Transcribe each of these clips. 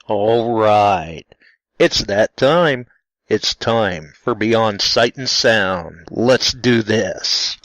All right. It's that time. It's time for Beyond Sight and Sound. Let's do this.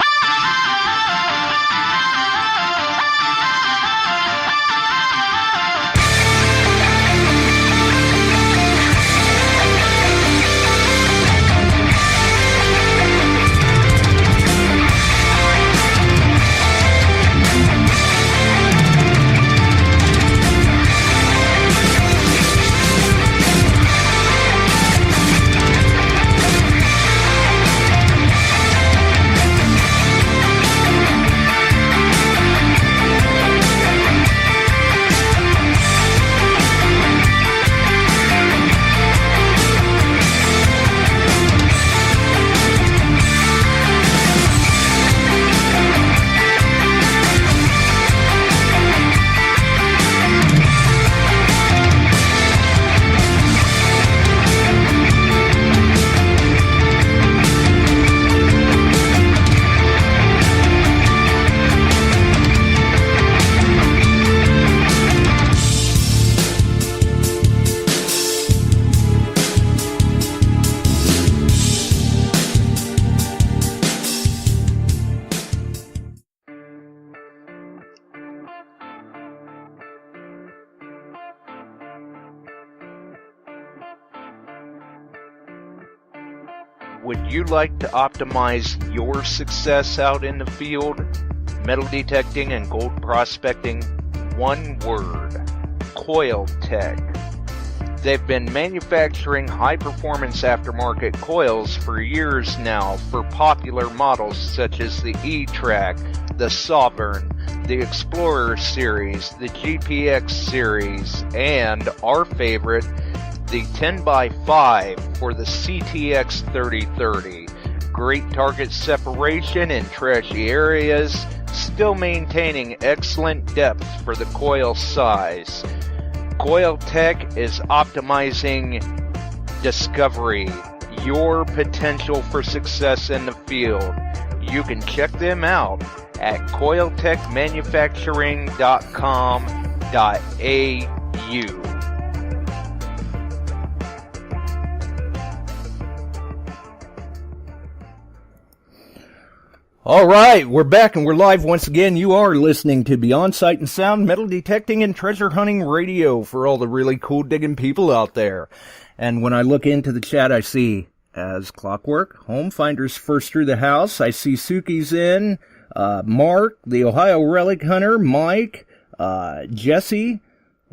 Would you like to optimize your success out in the field? Metal detecting and gold prospecting? One word: Coiltech. They've been manufacturing high-performance aftermarket coils for years now for popular models such as the E-Track, the Sovereign, the Explorer series, the GPX series, and our favorite, the 10x5 for the CTX 3030. Great target separation in trashy areas, still maintaining excellent depth for the coil size. Coiltech is optimizing discovery, your potential for success in the field. You can check them out at coiltechmanufacturing.com.au. All right, we're back and we're live once again. You are listening to Beyond Sight and Sound, metal detecting and treasure hunting radio for all the really cool digging people out there. And when I look into the chat, I see, as clockwork, HomeFinders first through the house. I see Suki's in, Mark, the Ohio Relic Hunter, Mike, Jesse.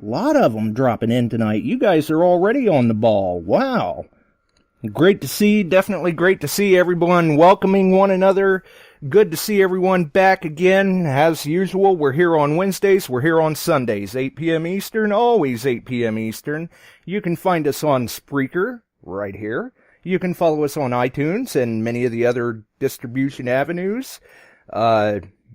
A lot of them dropping in tonight. You guys are already on the ball. Wow. Great to see, definitely great to see everyone welcoming one another. Good to see everyone back again. As usual, we're here on Wednesdays, we're here on Sundays, 8 p.m. Eastern, always 8 p.m. Eastern. You can find us on Spreaker, right here. You can follow us on iTunes and many of the other distribution avenues.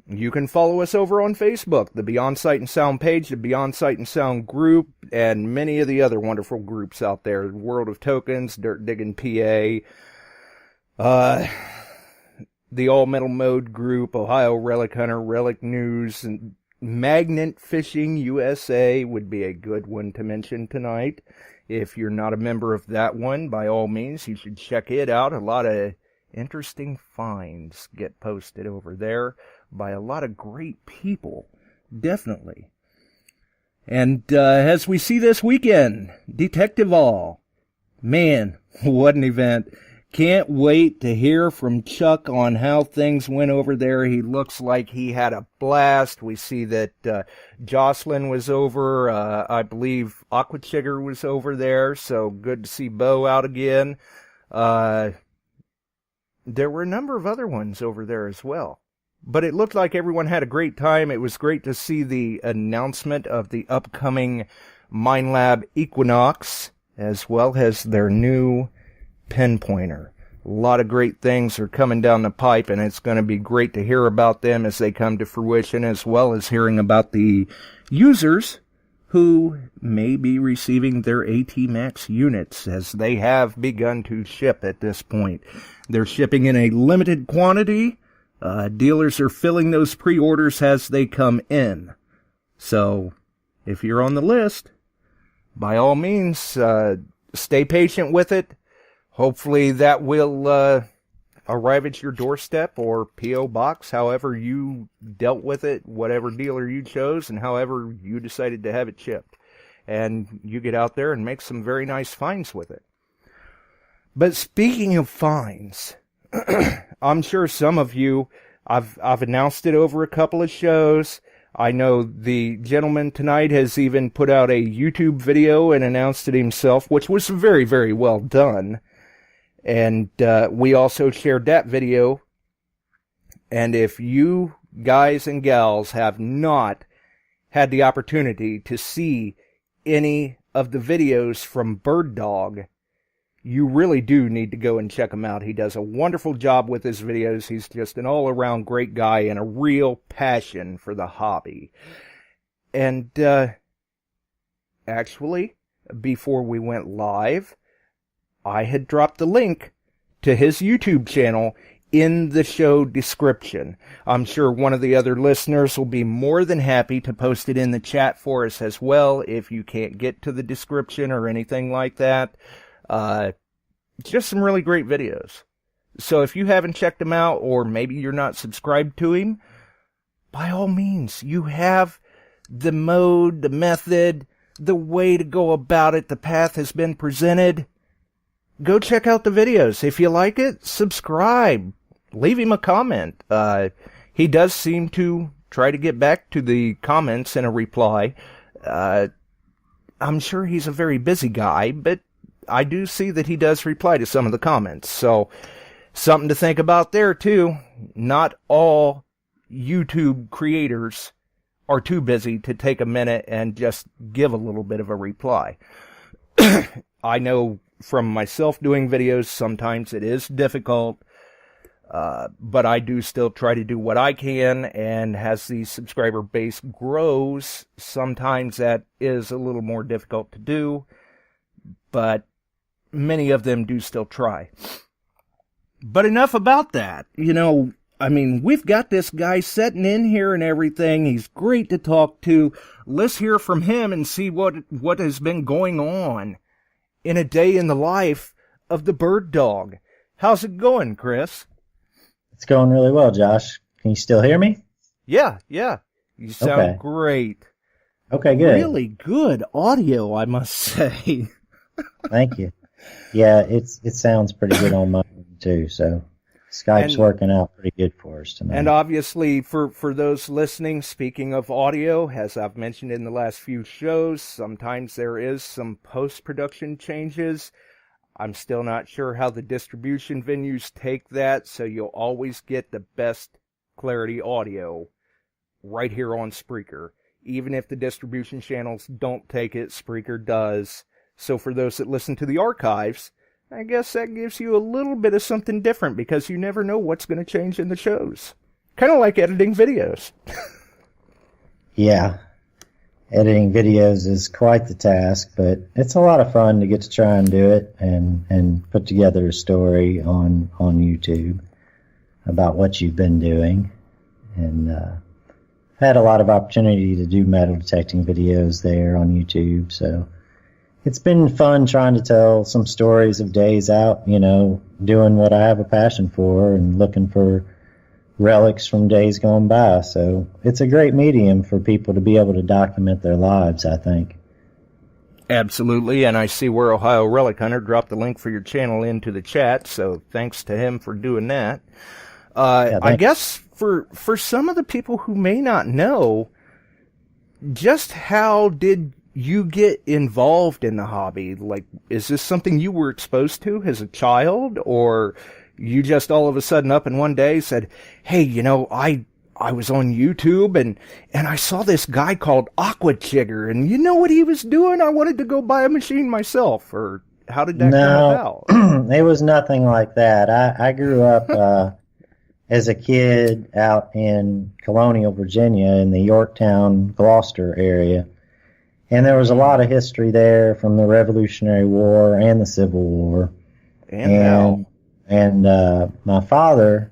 You can follow us over on Facebook, the Beyond Sight and Sound page, the Beyond Sight and Sound group, and many of the other wonderful groups out there. World of Tokens, Dirt Digging PA, the All Metal Mode group, Ohio Relic Hunter, Relic News, and Magnet Fishing USA would be a good one to mention tonight. If you're not a member of that one, by all means, you should check it out. A lot of interesting finds get posted over there by a lot of great people, definitely. And as we see this weekend, Detective All. Man, what an event. Can't wait to hear from Chuck on how things went over there. He looks like he had a blast. We see that Jocelyn was over. I believe Aquachigger was over there, so good to see Bo out again. There were a number of other ones over there as well. But it looked like everyone had a great time. It was great to see the announcement of the upcoming MineLab Equinox, as well as their new pinpointer. A lot of great things are coming down the pipe, and it's going to be great to hear about them as they come to fruition, as well as hearing about the users who may be receiving their AT-Max units, as they have begun to ship at this point. They're shipping in a limited quantity. Dealers are filling those pre-orders as they come in. So, if you're on the list, by all means, stay patient with it. Hopefully that will arrive at your doorstep or P.O. box, however you dealt with it, whatever dealer you chose, and however you decided to have it shipped. And you get out there and make some very nice finds with it. But speaking of finds, I'm sure some of you, I've announced it over a couple of shows. I know the gentleman tonight has even put out a YouTube video and announced it himself, which was very, very well done. And we also shared that video. And if you guys and gals have not had the opportunity to see any of the videos from BirdDogg, you really do need to go and check him out. He does a wonderful job with his videos. He's just an all-around great guy and a real passion for the hobby. And actually, before we went live, I had dropped the link to his YouTube channel in the show description. I'm sure one of the other listeners will be more than happy to post it in the chat for us as well if you can't get to the description or anything like that. Just some really great videos. So if you haven't checked him out, or maybe you're not subscribed to him, by all means, you have the mode, the method, the way to go about it. The path has been presented. Go check out the videos. If you like it, subscribe. Leave him a comment. He does seem to try to get back to the comments in a reply. I'm sure he's a very busy guy, but I do see that he does reply to some of the comments. So, something to think about there, too. Not all YouTube creators are too busy to take a minute and just give a little bit of a reply. I know from myself doing videos, sometimes it is difficult, but I do still try to do what I can, and as the subscriber base grows, sometimes that is a little more difficult to do, but many of them do still try. But enough about that. You know, I mean, we've got this guy sitting in here and everything. He's great to talk to. Let's hear from him and see what has been going on in a day in the life of the BirdDogg. How's it going, Chris? It's going really well, Josh. Can you still hear me? Yeah. You sound great. Okay, good. Really good audio, I must say. Thank you. Yeah, it sounds pretty good on my end too, so Skype's working out pretty good for us tonight. And obviously, for those listening, speaking of audio, as I've mentioned in the last few shows, sometimes there is some post-production changes. I'm still not sure how the distribution venues take that, so you'll always get the best clarity audio right here on Spreaker. Even if the distribution channels don't take it, Spreaker does. So for those that listen to the archives, I guess that gives you a little bit of something different, because you never know what's going to change in the shows. Kind of like editing videos. Yeah. Editing videos is quite the task, but it's a lot of fun to get to try and do it and put together a story on YouTube about what you've been doing. And had a lot of opportunity to do metal detecting videos there on YouTube, so it's been fun trying to tell some stories of days out, you know, doing what I have a passion for and looking for relics from days gone by. So it's a great medium for people to be able to document their lives, I think. Absolutely, and I see where Ohio Relic Hunter dropped the link for your channel into the chat, so thanks to him for doing that. I guess for some of the people who may not know, just how did you get involved in the hobby? Like, is this something you were exposed to as a child, or you just all of a sudden up in one day said, hey, you know, I was on YouTube and I saw this guy called Aqua Chigger, and you know what he was doing? I wanted to go buy a machine myself. Or how did that come about? It was nothing like that. I grew up as a kid out in Colonial, Virginia, in the Yorktown, Gloucester area. And there was a lot of history there from the Revolutionary War and the Civil War. And my father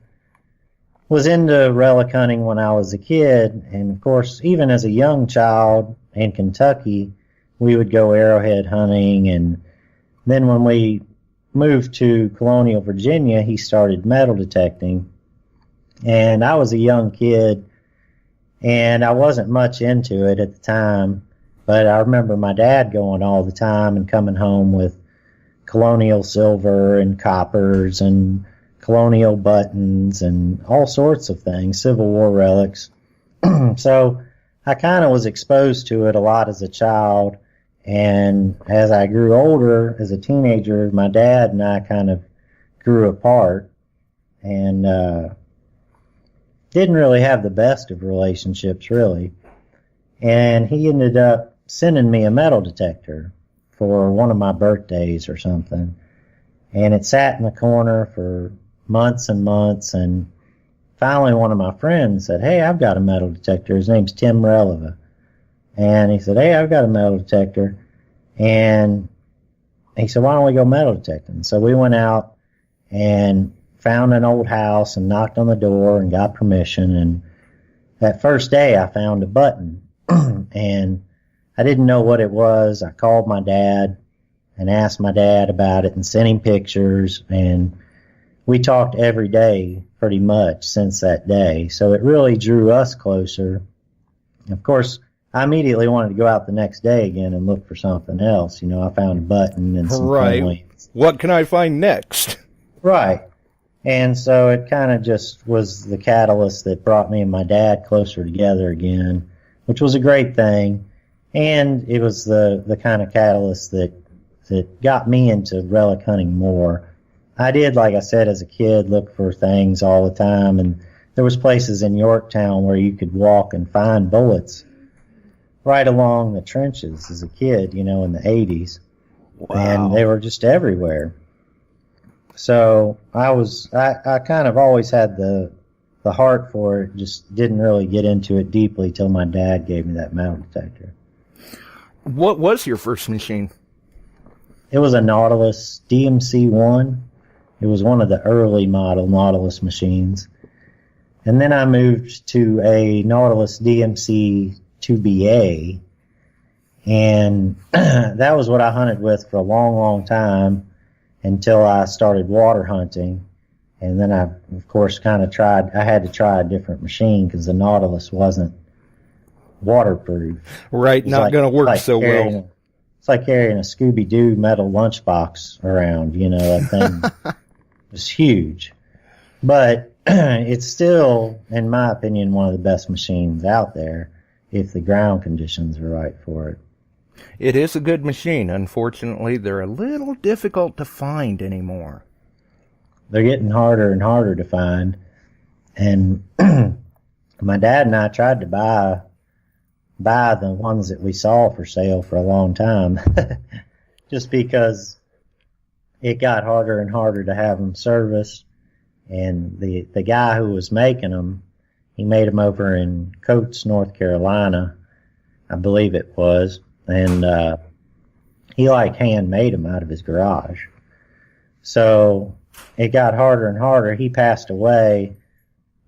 was into relic hunting when I was a kid. And, of course, even as a young child in Kentucky, we would go arrowhead hunting. And then when we moved to Colonial, Virginia, he started metal detecting. And I was a young kid, and I wasn't much into it at the time. But I remember my dad going all the time and coming home with Colonial silver and coppers and Colonial buttons and all sorts of things, Civil War relics. So I kind of was exposed to it a lot as a child. And as I grew older, as a teenager, my dad and I kind of grew apart and didn't really have the best of relationships, really. And he ended up sending me a metal detector for one of my birthdays or something. And it sat in the corner for months and months, and finally one of my friends said, "Hey, I've got a metal detector." His name's Tim Releva. And he said, "Hey, I've got a metal detector." And he said, "Why don't we go metal detecting?" So we went out and found an old house and knocked on the door and got permission. And that first day I found a button and I didn't know what it was. I called my dad and asked my dad about it and sent him pictures, and we talked every day pretty much since that day. So it really drew us closer. Of course, I immediately wanted to go out the next day again and look for something else. You know, I found a button and some coins. What can I find next? Right. And so it kind of just was the catalyst that brought me and my dad closer together again, which was a great thing. And it was the kind of catalyst that got me into relic hunting more. I did, like I said, as a kid, look for things all the time. And there was places in Yorktown where you could walk and find bullets right along the trenches as a kid, you know, in the 80s. Wow. And they were just everywhere. So I kind of always had the heart for it, just didn't really get into it deeply till my dad gave me that metal detector. What was your first machine? It was a Nautilus DMC-1. It was one of the early model Nautilus machines. And then I moved to a Nautilus DMC-2BA, and that was what I hunted with for a long, long time until I started water hunting. And then I, of course, I had to try a different machine because the Nautilus wasn't waterproof. Right, not going to work so well. It's like carrying a Scooby-Doo metal lunchbox around, you know, that thing was huge. But it's still, in my opinion, one of the best machines out there if the ground conditions are right for it. It is a good machine. Unfortunately, they're a little difficult to find anymore. They're getting harder and harder to find. And my dad and I tried to buy the ones that we saw for sale for a long time just because it got harder and harder to have them serviced. And the guy who was making them, he made them over in Coates, North Carolina, I believe it was. And he handmade them out of his garage. So it got harder and harder. He passed away,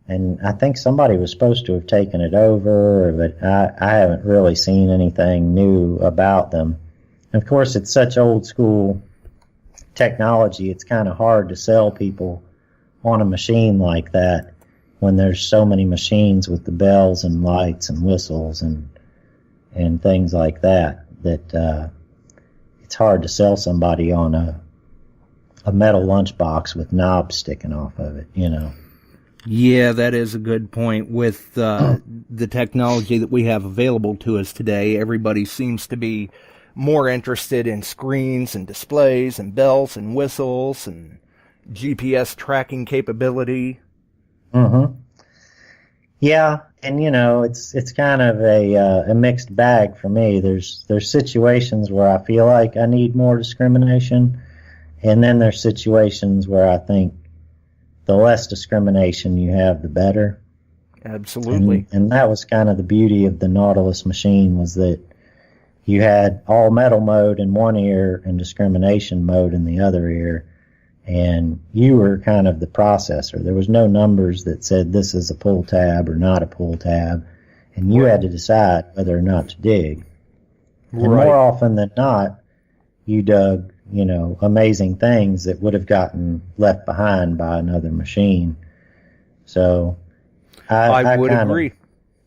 and I think somebody was supposed to have taken it over, but I haven't really seen anything new about them. And of course, it's such old school technology, it's kind of hard to sell people on a machine like that when there's so many machines with the bells and lights and whistles and things like that it's hard to sell somebody on a metal lunchbox with knobs sticking off of it, you know. Yeah, that is a good point. With the technology that we have available to us today, everybody seems to be more interested in screens and displays and bells and whistles and GPS tracking capability. Mm-hmm. Yeah, and you know, it's kind of a mixed bag for me. There's situations where I feel like I need more discrimination, and then there's situations where I think the less discrimination you have, the better. Absolutely. And that was kind of the beauty of the Nautilus machine, was that you had all metal mode in one ear and discrimination mode in the other ear. And you were kind of the processor. There was no numbers that said this is a pull tab or not a pull tab. And you had to decide whether or not to dig. And more often than not, you dug, amazing things that would have gotten left behind by another machine. So I would agree.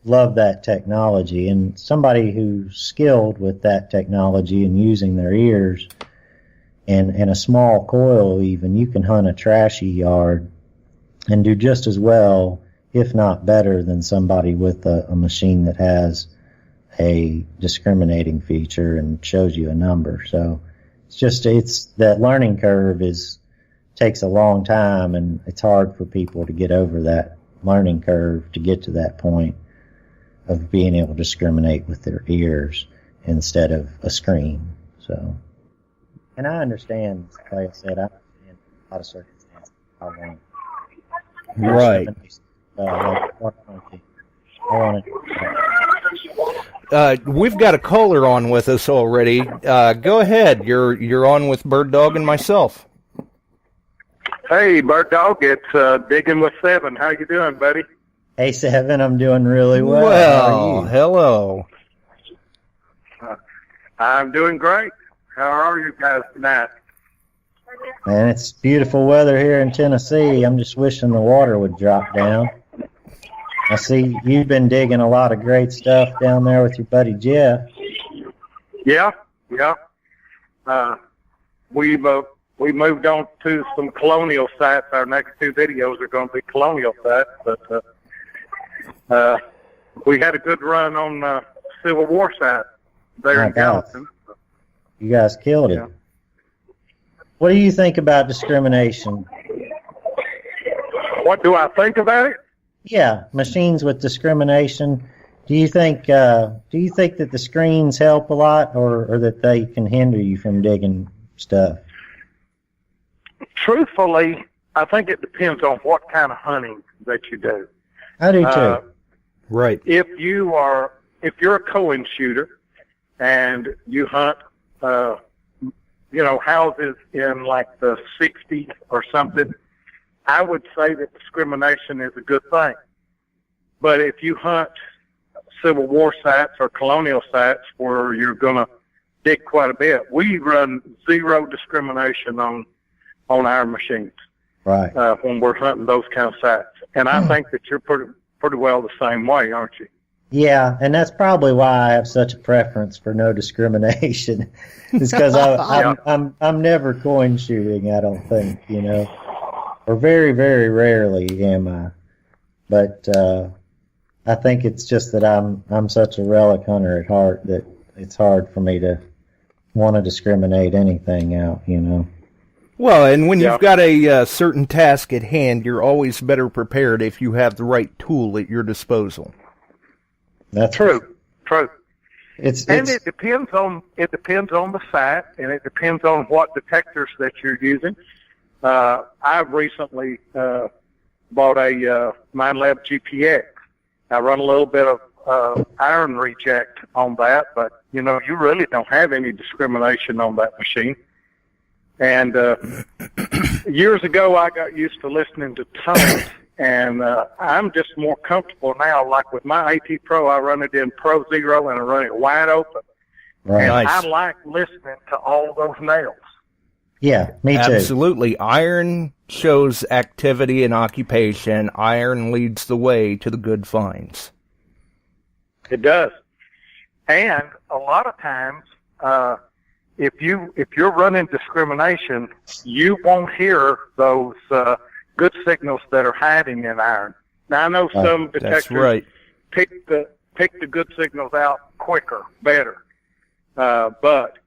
Love that technology, and somebody who's skilled with that technology and using their ears and a small coil even, you can hunt a trashy yard and do just as well, if not better, than somebody with a machine that has a discriminating feature and shows you a number. So it's that learning curve takes a long time, and it's hard for people to get over that learning curve to get to that point of being able to discriminate with their ears instead of a screen. So, and I understand, like I said, I understand a lot of circumstances. I want right. We've got a caller on with us already. Go ahead. You're on with BirdDogg and myself. Hey, BirdDogg, it's Digging with Seven. How you doing, buddy? Hey, Seven, I'm doing really well. Well, hello. I'm doing great. How are you guys tonight? Man, it's beautiful weather here in Tennessee. I'm just wishing the water would drop down. I see you've been digging a lot of great stuff down there with your buddy Jeff. Yeah. We moved on to some colonial sites. Our next two videos are going to be colonial sites, but we had a good run on Civil War sites there in Gallatin. You guys killed it. Yeah. What do you think about discrimination? What do I think about it? Yeah, machines with discrimination. Do you think that the screens help a lot, or that they can hinder you from digging stuff? Truthfully, I think it depends on what kind of hunting that you do. I do too. Right. If you're a Cohen shooter and you hunt, houses in like the 60s or something, I would say that discrimination is a good thing. But if you hunt Civil War sites or colonial sites where you're going to dig quite a bit, we run zero discrimination on our machines. Right. When we're hunting those kind of sites. And I think that you're pretty well the same way, aren't you? Yeah, and that's probably why I have such a preference for no discrimination. It's because I'm never coin shooting, I don't think, or very, very rarely am I. But I think it's just that I'm such a relic hunter at heart that it's hard for me to want to discriminate anything out, Well, and when you've got a certain task at hand, you're always better prepared if you have the right tool at your disposal. That's true. It depends on the site, and it depends on what detectors that you're using. I've recently bought a MindLab GPX. I run a little bit of iron reject on that, but you really don't have any discrimination on that machine. And years ago, I got used to listening to tones, and I'm just more comfortable now. Like with my AT Pro, I run it in Pro Zero, and I run it wide open. Right. And nice. I like listening to all those nails. Yeah, me too. Absolutely. Iron shows activity and occupation. Iron leads the way to the good finds. It does. And a lot of times, if you're running discrimination, you won't hear those good signals that are hiding in iron. Now I know some detectors pick the good signals out quicker, better. But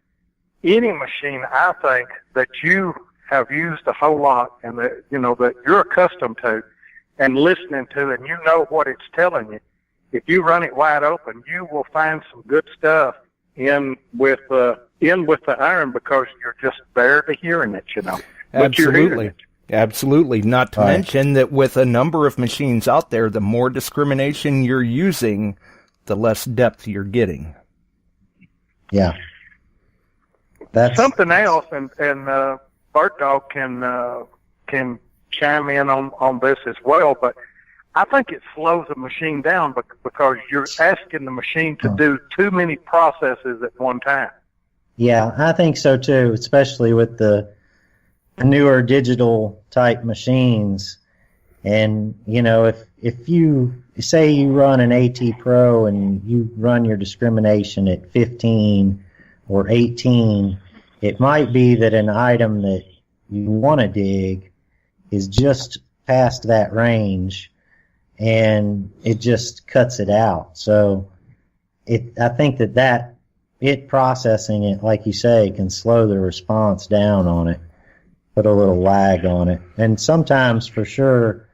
any machine, I think, that you have used a whole lot and that you're accustomed to and listening to, and you know what it's telling you, if you run it wide open, you will find some good stuff in with the iron because you're just barely hearing it, But you're hearing it. Absolutely. Not to mention that with a number of machines out there, the more discrimination you're using, the less depth you're getting. Yeah. That's something else, and BirdDogg can chime in on this as well. But I think it slows the machine down because you're asking the machine to do too many processes at one time. Yeah, I think so too, especially with the newer digital type machines. And, you know, if you say you run an AT Pro and you run your discrimination at 15 or 18, it might be that an item that you want to dig is just past that range, and it just cuts it out. So I think that it processing it, like you say, can slow the response down on it, put a little lag on it. And sometimes, for sure,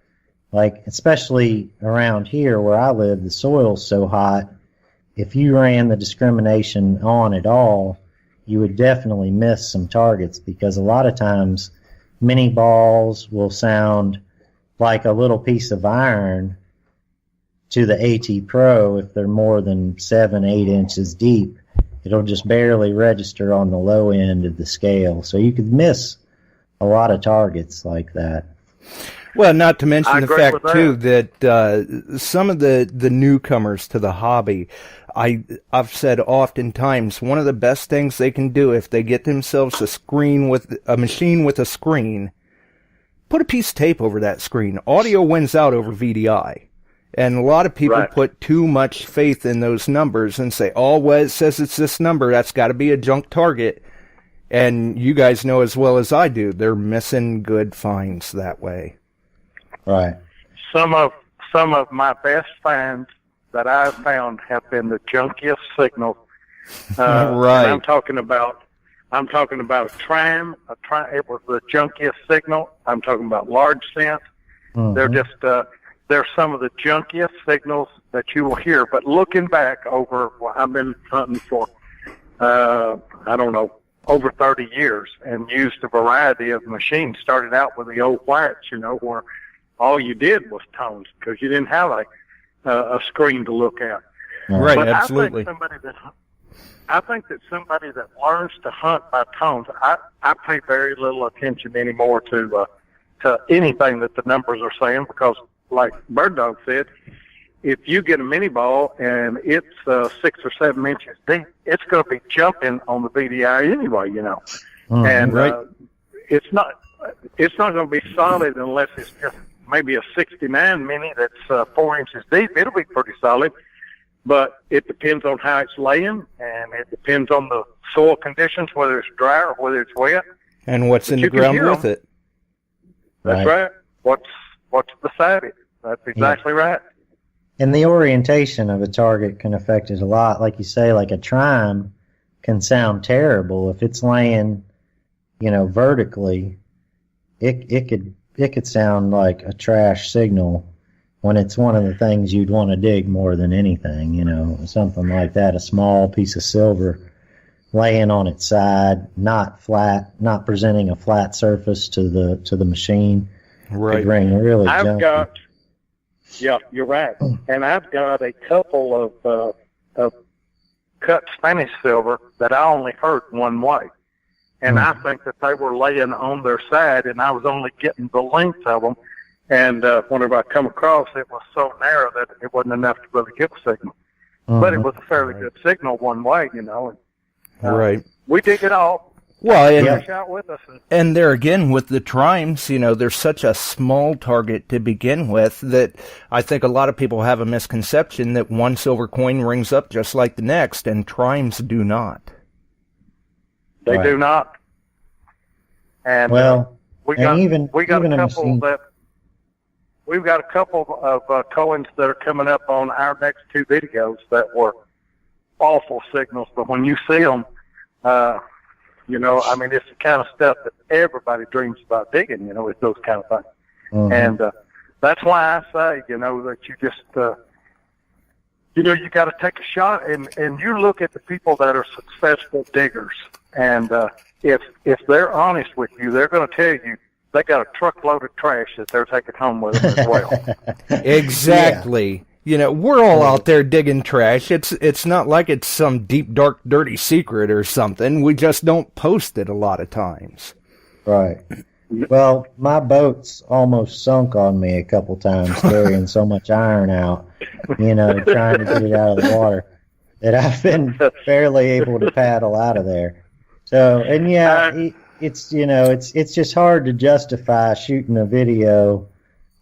like especially around here where I live, the soil's so hot, if you ran the discrimination on at all, you would definitely miss some targets, because a lot of times mini balls will sound like a little piece of iron to the AT Pro. If they're more than 7-8 inches deep, it'll just barely register on the low end of the scale. So you could miss a lot of targets like that. Well, not to mention the fact, too, that some of the newcomers to the hobby, I've said oftentimes, one of the best things they can do if they get themselves a machine with a screen, put a piece of tape over that screen. Audio wins out over VDI. And a lot of people put too much faith in those numbers and say, oh, well, it says it's this number, that's got to be a junk target. And you guys know as well as I do, they're missing good finds that way. Right. Some of my best finds that I've found have been the junkiest signals. Right. I'm talking about a tram. It was the junkiest signal. I'm talking about large scent. Mm-hmm. They're some of the junkiest signals that you will hear. But looking back over, I've been hunting for, I don't know, over 30 years, and used a variety of machines. Started out with the old whites, where all you did was tones, because you didn't have a screen to look at. Right, but absolutely. I think that somebody that learns to hunt by tones, I pay very little attention anymore to anything that the numbers are saying, because like BirdDogg said, if you get a mini ball and it's 6 or 7 inches deep, it's going to be jumping on the VDI anyway, and it's not going to be solid unless it's just maybe a 69 mini that's 4 inches deep. It'll be pretty solid, but it depends on how it's laying, and it depends on the soil conditions, whether it's dry or whether it's wet, and what's in the ground with it. That's right. What's beside it. That's exactly right. And the orientation of a target can affect it a lot. Like you say, like a trime can sound terrible if it's laying, vertically. It could sound like a trash signal when it's one of the things you'd want to dig more than anything. Something like that, a small piece of silver laying on its side, not flat, not presenting a flat surface to the machine. Right. Could ring really junky. Yeah, you're right. And I've got a couple of cut Spanish silver that I only heard one way. And I think that they were laying on their side, and I was only getting the length of them. And whenever I come across, it was so narrow that it wasn't enough to really give a signal. But it was a fairly good signal one way, Right. We dig it all. Well, Out with us. And there again, with the trimes, they're such a small target to begin with that I think a lot of people have a misconception that one silver coin rings up just like the next, and trimes do not. They do not. And we've got a couple of coins that are coming up on our next 2 videos that were awful signals, but when you see them, it's the kind of stuff that everybody dreams about digging, it's those kind of things. Mm-hmm. And that's why I say, that you just, you got to take a shot, and you look at the people that are successful diggers, and if they're honest with you, they're going to tell you they got a truckload of trash that they're taking home with them as well. Exactly. Yeah. We're all out there digging trash. It's not like it's some deep, dark, dirty secret or something. We just don't post it a lot of times. Right. Well, my boat's almost sunk on me a couple times carrying so much iron out, trying to get it out of the water, that I've been barely able to paddle out of there. So, and it's just hard to justify shooting a video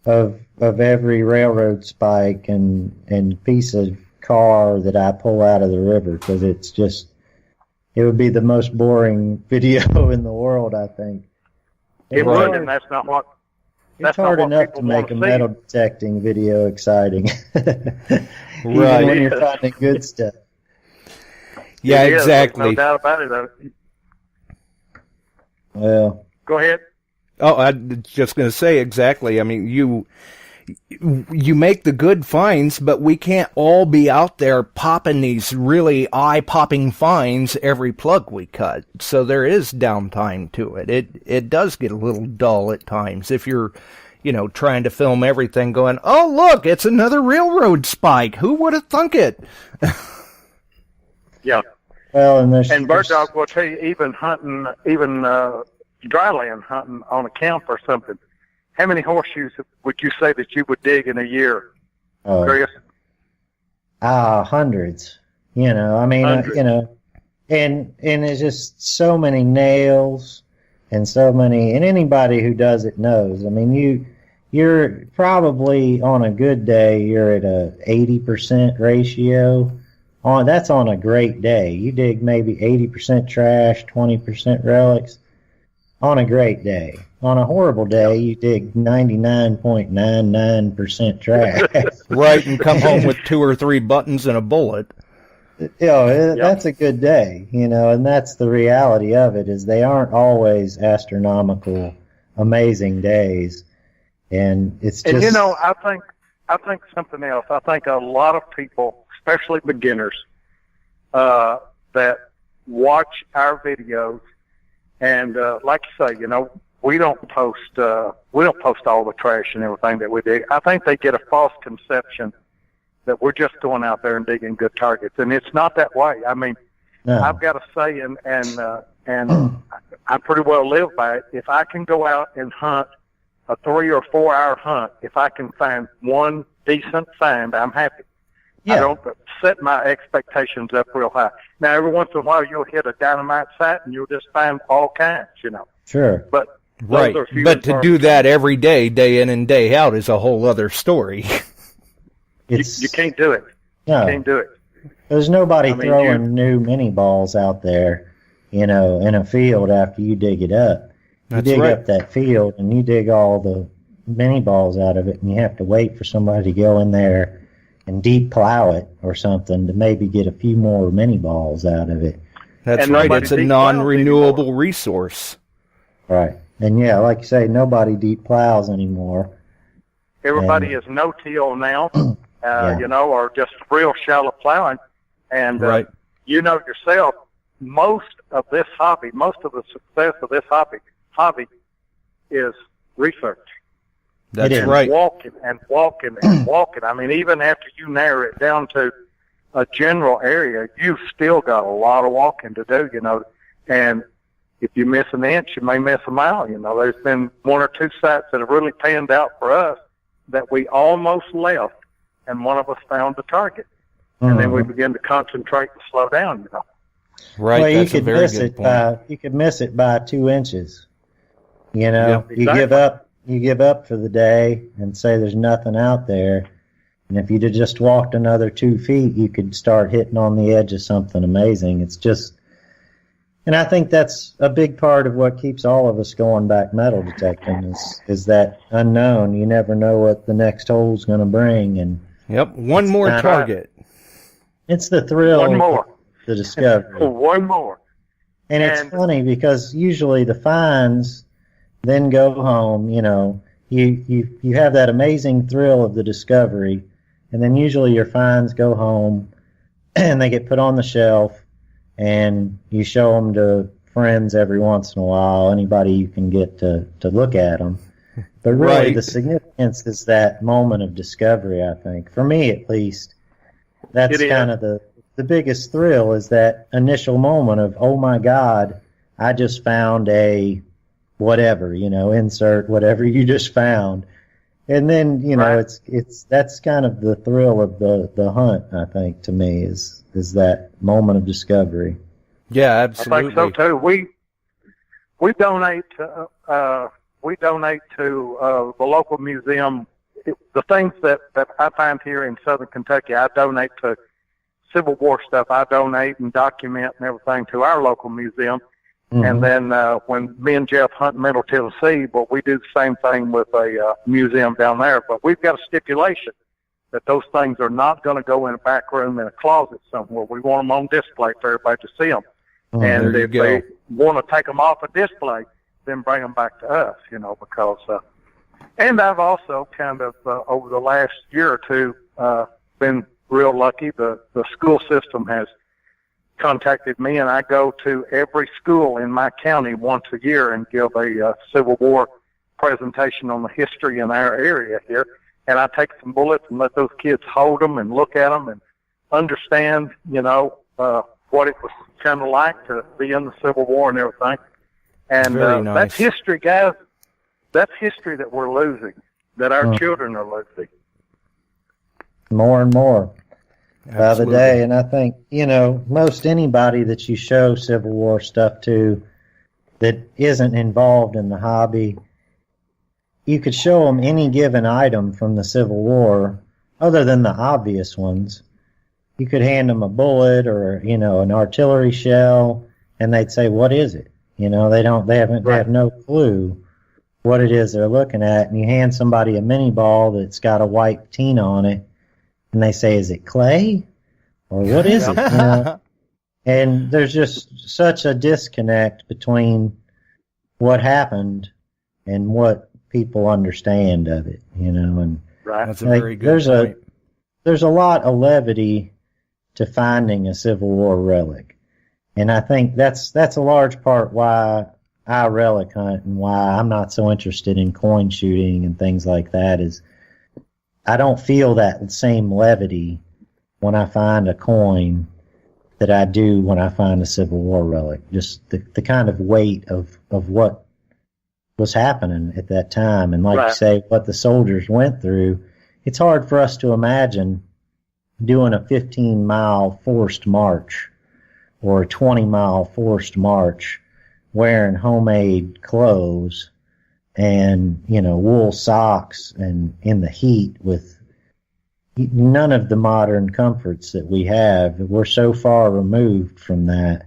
of every railroad spike and piece of car that I pull out of the river, because it would be the most boring video in the world, I think. It would, and that's not what. It's hard enough to make a metal detecting video exciting. Even Right. when you're finding good stuff. Yeah, It is, exactly. no doubt about it, though. Well, Go ahead. Oh, I was just going to say exactly. I mean, you make the good finds, but we can't all be out there popping these really eye-popping finds every plug we cut. So there is downtime to it. It does get a little dull at times if you're, trying to film everything going, oh, look, it's another railroad spike. Who would have thunk it? Yeah. well, and BirdDogg will tell you, even hunting, dryland hunting on a camp or something, how many horseshoes would you say that you would dig in a year, Chris? Hundreds. Hundreds. And there's just so many nails and so many, and anybody who does it knows. I mean, you're probably on a good day, you're at a 80% ratio. That's on a great day. You dig maybe 80% trash, 20% relics on a great day. On a horrible day, you dig 99.99% trash. Right, and come home with 2 or 3 buttons and a bullet. That's a good day, and that's the reality of it, is they aren't always astronomical, amazing days. And it's just... And, I think something else. I think a lot of people, especially beginners, that watch our videos, and like you say, we don't post all the trash and everything that we dig. I think they get a false conception that we're just going out there and digging good targets, and it's not that way. I mean, No. I've got to say, and I pretty well live by it. If I can go out and hunt a 3 or 4 hour hunt, if I can find one decent find, I'm happy. Yeah. I don't set my expectations up real high. Now, every once in a while, you'll hit a dynamite site, and you'll just find all kinds, Sure. But Right, but to do that every day, day in and day out, is a whole other story. You can't do it. No. You can't do it. There's nobody throwing new mini balls out there, in a field after you dig it up. You That's dig right. up that field and you dig all the mini balls out of it, and you have to wait for somebody to go in there and deep plow it or something to maybe get a few more mini balls out of it. That's And right, nobody it's a deep plows non-renewable anymore. resource. Right. And yeah, like you say, nobody deep plows anymore. Everybody is no-till now, Yeah. or just real shallow plowing. And Right. yourself, most of the success of this hobby is research. That's It is. right. Walking and walking and walking. I mean, even after you narrow it down to a general area, you've still got a lot of walking to do, and if you miss an inch, you may miss a mile. There's been 1 or 2 sites that have really panned out for us that we almost left, and one of us found the target. And then we began to concentrate and slow down, Right, Well, that's a very good point. you could miss it by 2 inches. Yeah. You give up for the day and say there's nothing out there. And if you'd have just walked another 2 feet, you could start hitting on the edge of something amazing. It's just, and I think that's a big part of what keeps all of us going back metal detecting is that unknown. You never know what the next hole's going to bring. And Yep, one more not- target. it's the thrill One more. of the discovery. One more. And it's And- funny because usually the finds then go home, you have that amazing thrill of the discovery, and then usually your finds go home and they get put on the shelf, and you show them to friends every once in a while, anybody you can get to look at them. But really Right. the significance is that moment of discovery, I think. For me, at least, that's It is. kind of the biggest thrill, is that initial moment of, oh my God, I just found a whatever, insert whatever you just found. And then, that's kind of the thrill of the hunt, I think, to me, is that moment of discovery. Yeah, absolutely. I think so too. We donate to the local museum. The things that I find here in Southern Kentucky, I donate to Civil War stuff. I donate and document and everything to our local museum. Mm-hmm. And then when me and Jeff hunt Middle Tennessee, but we do the same thing with a museum down there. But we've got a stipulation that those things are not going to go in a back room in a closet somewhere. We want them on display for everybody to see them. Oh, and if they want to take them off a display, then bring them back to us, because and I've also kind of, over the last year or two, been real lucky. The school system has contacted me, and I go to every school in my county once a year and give a Civil War presentation on the history in our area here. And I take some bullets and let those kids hold them and look at them and understand, what it was kind of like to be in the Civil War and everything. And nice. That's history, guys. That's history that we're losing, that our children are losing. More and more by the Absolutely. day. And I think, most anybody that you show Civil War stuff to that isn't involved in the hobby, you could show them any given item from the Civil War, other than the obvious ones. You could hand them a bullet or, an artillery shell, and they'd say, "What is it?" They have no clue what it is they're looking at. And you hand somebody a mini ball that's got a white patina on it, and they say, "Is it clay? Or what is it?" And there's just such a disconnect between what happened and what people understand of it, and Right. That's a very good point. There's a lot of levity to finding a Civil War relic. And I think that's a large part why I relic hunt and why I'm not so interested in coin shooting and things like that, is I don't feel that same levity when I find a coin that I do when I find a Civil War relic. Just the kind of weight of what was happening at that time. And like Right. you say, what the soldiers went through, it's hard for us to imagine doing a 15-mile forced march or a 20-mile forced march wearing homemade clothes and, wool socks and in the heat with none of the modern comforts that we have. We're so far removed from that.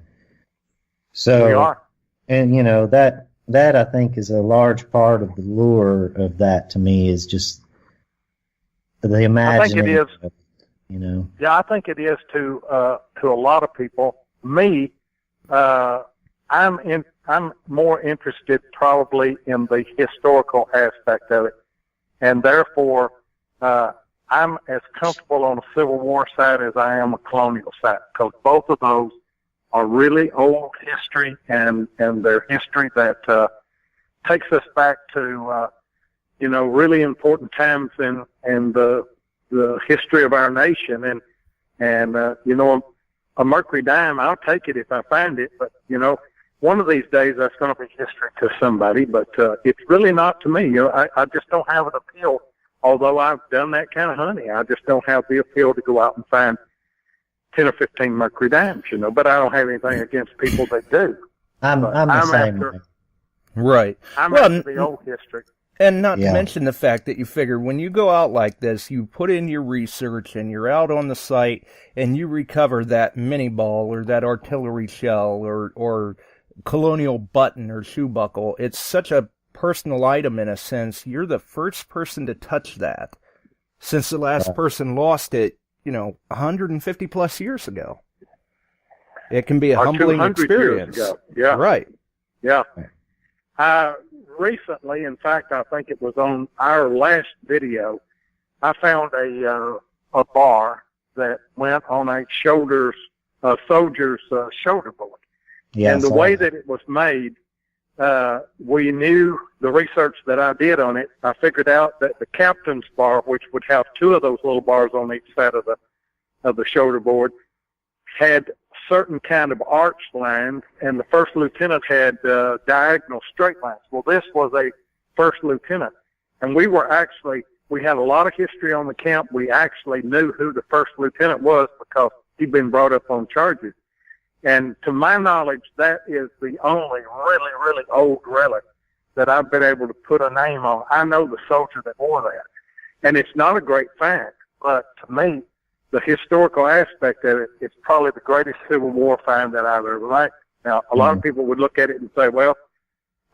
So, We are. And, that I think is a large part of the lure of that to me, is just the imagination. I think it is. Yeah, I think it is to a lot of people. Me, I'm more interested probably in the historical aspect of it, and therefore I'm as comfortable on the Civil War side as I am a colonial side, because both of those are really old history, and they're history that takes us back to really important times in the history of our nation. And a Mercury dime, I'll take it if I find it, but one of these days that's going to be history to somebody, but it's really not to me. I just don't have an appeal. Although I've done that kind of hunting, I just don't have the appeal to go out and find 10 or 15 Mercury dimes, but I don't have anything against people that do. I'm the same way. Right. I'm after the old history. And not to mention the fact that you figure when you go out like this, you put in your research and you're out on the site and you recover that mini ball or that artillery shell or colonial button or shoe buckle. It's such a personal item in a sense. You're the first person to touch that since the last person lost it, 150 plus years ago. It can be a humbling experience. Years ago. Yeah. Right. Yeah. Recently, in fact, I think it was on our last video, I found a bar that went on a soldier's shoulder bullet. Yes, and the way that it was made, we knew the research that I did on it. I figured out that the captain's bar, which would have two of those little bars on each side of the shoulder board, had certain kind of arch lines, and the first lieutenant had diagonal straight lines. Well, this was a first lieutenant, and we had a lot of history on the camp. We actually knew who the first lieutenant was because he'd been brought up on charges. And to my knowledge, that is the only really, really old relic that I've been able to put a name on. I know the soldier that wore that. And it's not a great find, but to me, the historical aspect of it, it's probably the greatest Civil War find that I've ever made. Now, a lot of people would look at it and say, well,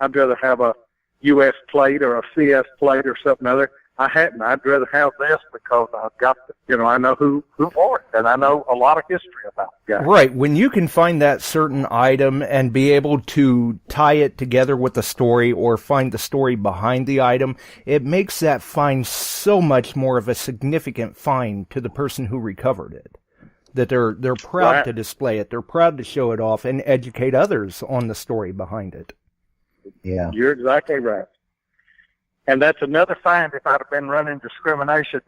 I'd rather have a U.S. plate or a CS plate or something other. I hadn't. I'd rather have this because I've got, I know who wore it, and I know a lot of history about the guy. Right. When you can find that certain item and be able to tie it together with the story or find the story behind the item, it makes that find so much more of a significant find to the person who recovered it. That they're proud to display it, they're proud to show it off and educate others on the story behind it. Yeah. You're exactly right. And that's another find if I'd have been running discrimination.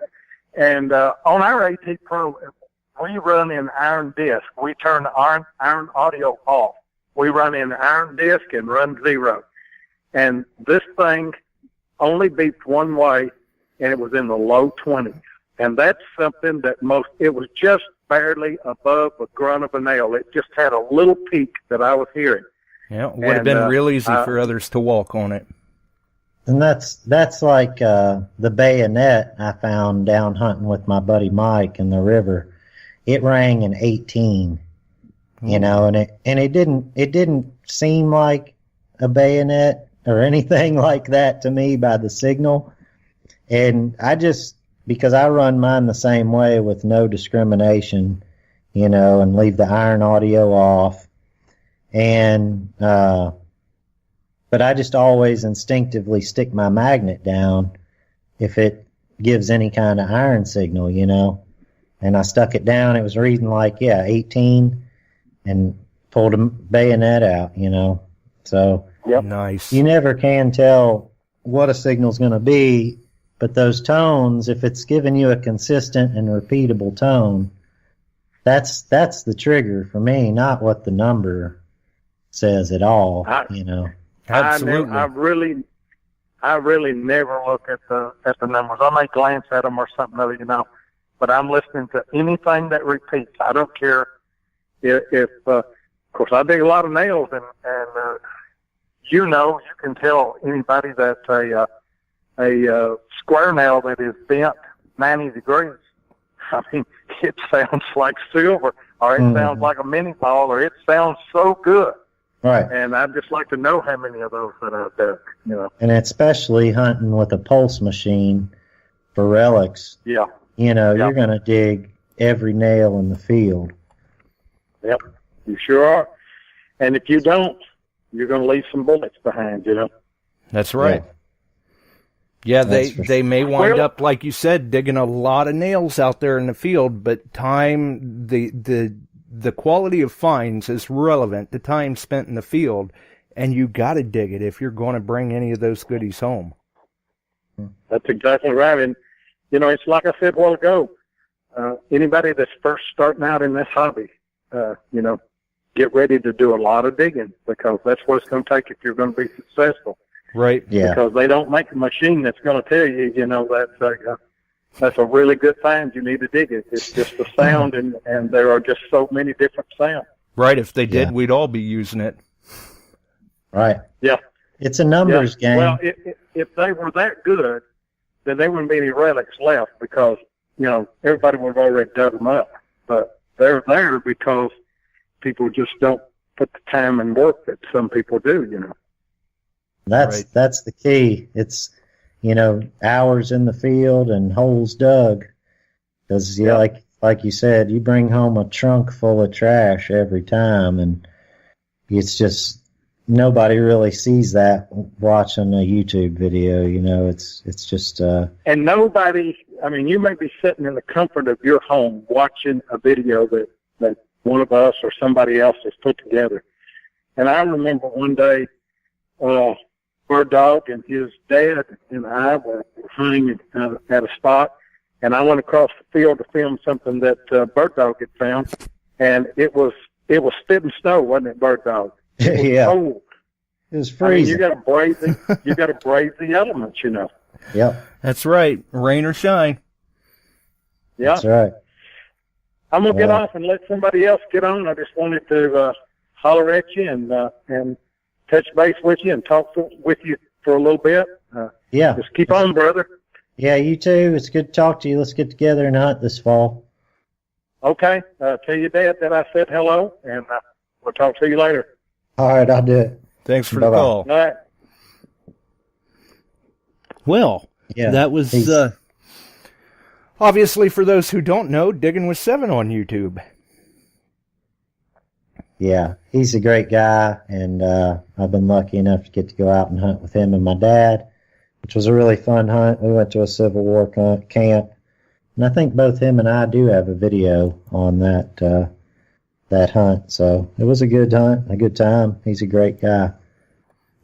And on our AT Pro, we run in iron disc. We turn the iron audio off. We run in iron disc and run 0. And this thing only beeped one way, and it was in the low 20s. And that's something that it was just barely above a grunt of a nail. It just had a little peak that I was hearing. Yeah, it would have been real easy for others to walk on it. And that's like the bayonet I found down hunting with my buddy Mike in the river. It rang in 18, and it didn't seem like a bayonet or anything like that to me by the signal. And because I run mine the same way with no discrimination, and leave the iron audio off. And, but I just always instinctively stick my magnet down if it gives any kind of iron signal, And I stuck it down. It was reading 18 and pulled a bayonet out, So yep. Nice. You never can tell what a signal's going to be, but those tones, if it's giving you a consistent and repeatable tone, that's the trigger for me, not what the number says at all, Absolutely. I really never look at the numbers. I may glance at them or something other, but I'm listening to anything that repeats. I don't care if of course I dig a lot of nails, and you can tell anybody that's a square nail that is bent 90 degrees. I mean, it sounds like silver, or it sounds like a mini ball, or it sounds so good. Right. And I'd just like to know how many of those that I've done, And especially hunting with a pulse machine for relics. Yeah. You're going to dig every nail in the field. Yep, you sure are. And if you don't, you're going to leave some bullets behind, That's right. Yeah, they may wind up, like you said, digging a lot of nails out there in the field, but time, the quality of finds is relevant to time spent in the field, and you got to dig it if you're going to bring any of those goodies home. That's exactly right. And, it's like I said a while ago, anybody that's first starting out in this hobby, get ready to do a lot of digging, because that's what it's going to take if you're going to be successful. Right. Yeah. Because they don't make a machine that's going to tell you, that's a really good find. You need to dig it. It's just the sound, and there are just so many different sounds. Right. If they did, we'd all be using it. Right. Yeah. It's a numbers game. Well, if they were that good, then there wouldn't be any relics left, because, everybody would have already dug them up. But they're there because people just don't put the time and work that some people do, That's the key. It's, hours in the field and holes dug. Because, like you said, you bring home a trunk full of trash every time, and it's just, nobody really sees that watching a YouTube video, it's just... And nobody, you may be sitting in the comfort of your home watching a video that one of us or somebody else has put together. And I remember one day, BirdDogg and his dad and I were hunting at a spot, and I went across the field to film something that BirdDogg had found, and it was it was spitting snow, wasn't it, BirdDogg? It was Yeah. cold. It was I mean, freezing. you got to brave the elements, you know. Yep. That's right. Rain or shine. Yeah. That's right. I'm gonna get Yeah. off and let somebody else get on. I just wanted to holler at you and touch base with you and talk with you for a little bit. Yeah. Just keep on, brother. Yeah, you too. It's good to talk to you. Let's get together and hunt this fall. Okay. Tell your dad that I said hello, and we'll talk to you later. All right, I'll do it. Thanks for Bye-bye. the call. All right. Well, Yeah. that was obviously, for those who don't know, Digging with Seven on YouTube. Yeah, he's a great guy, and I've been lucky enough to get to go out and hunt with him and my dad, which was a really fun hunt. We went to a Civil War camp, and I think both him and I do have a video on that hunt. So it was a good hunt, a good time. He's a great guy.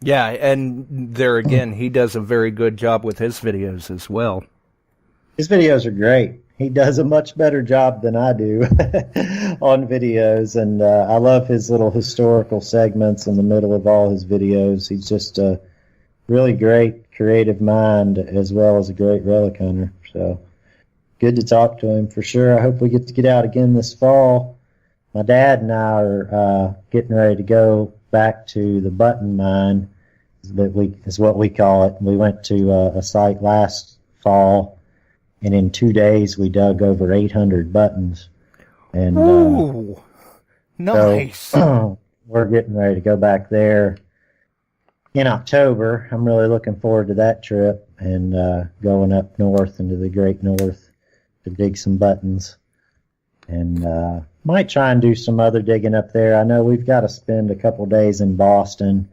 Yeah, and there again, he does a very good job with his videos as well. His videos are great. He does a much better job than I do on videos, and I love his little historical segments in the middle of all his videos. He's just a really great creative mind as well as a great relic hunter. So good to talk to him for sure. I hope we get to get out again this fall. My dad and I are getting ready to go back to the button mine, is what we call it. We went to a site last fall, and in 2 days we dug over 800 buttons. And Ooh, nice. So, we're getting ready to go back there in October. I'm really looking forward to that trip and going up north into the great north to dig some buttons. And might try and do some other digging up there. I know we've got to spend a couple days in Boston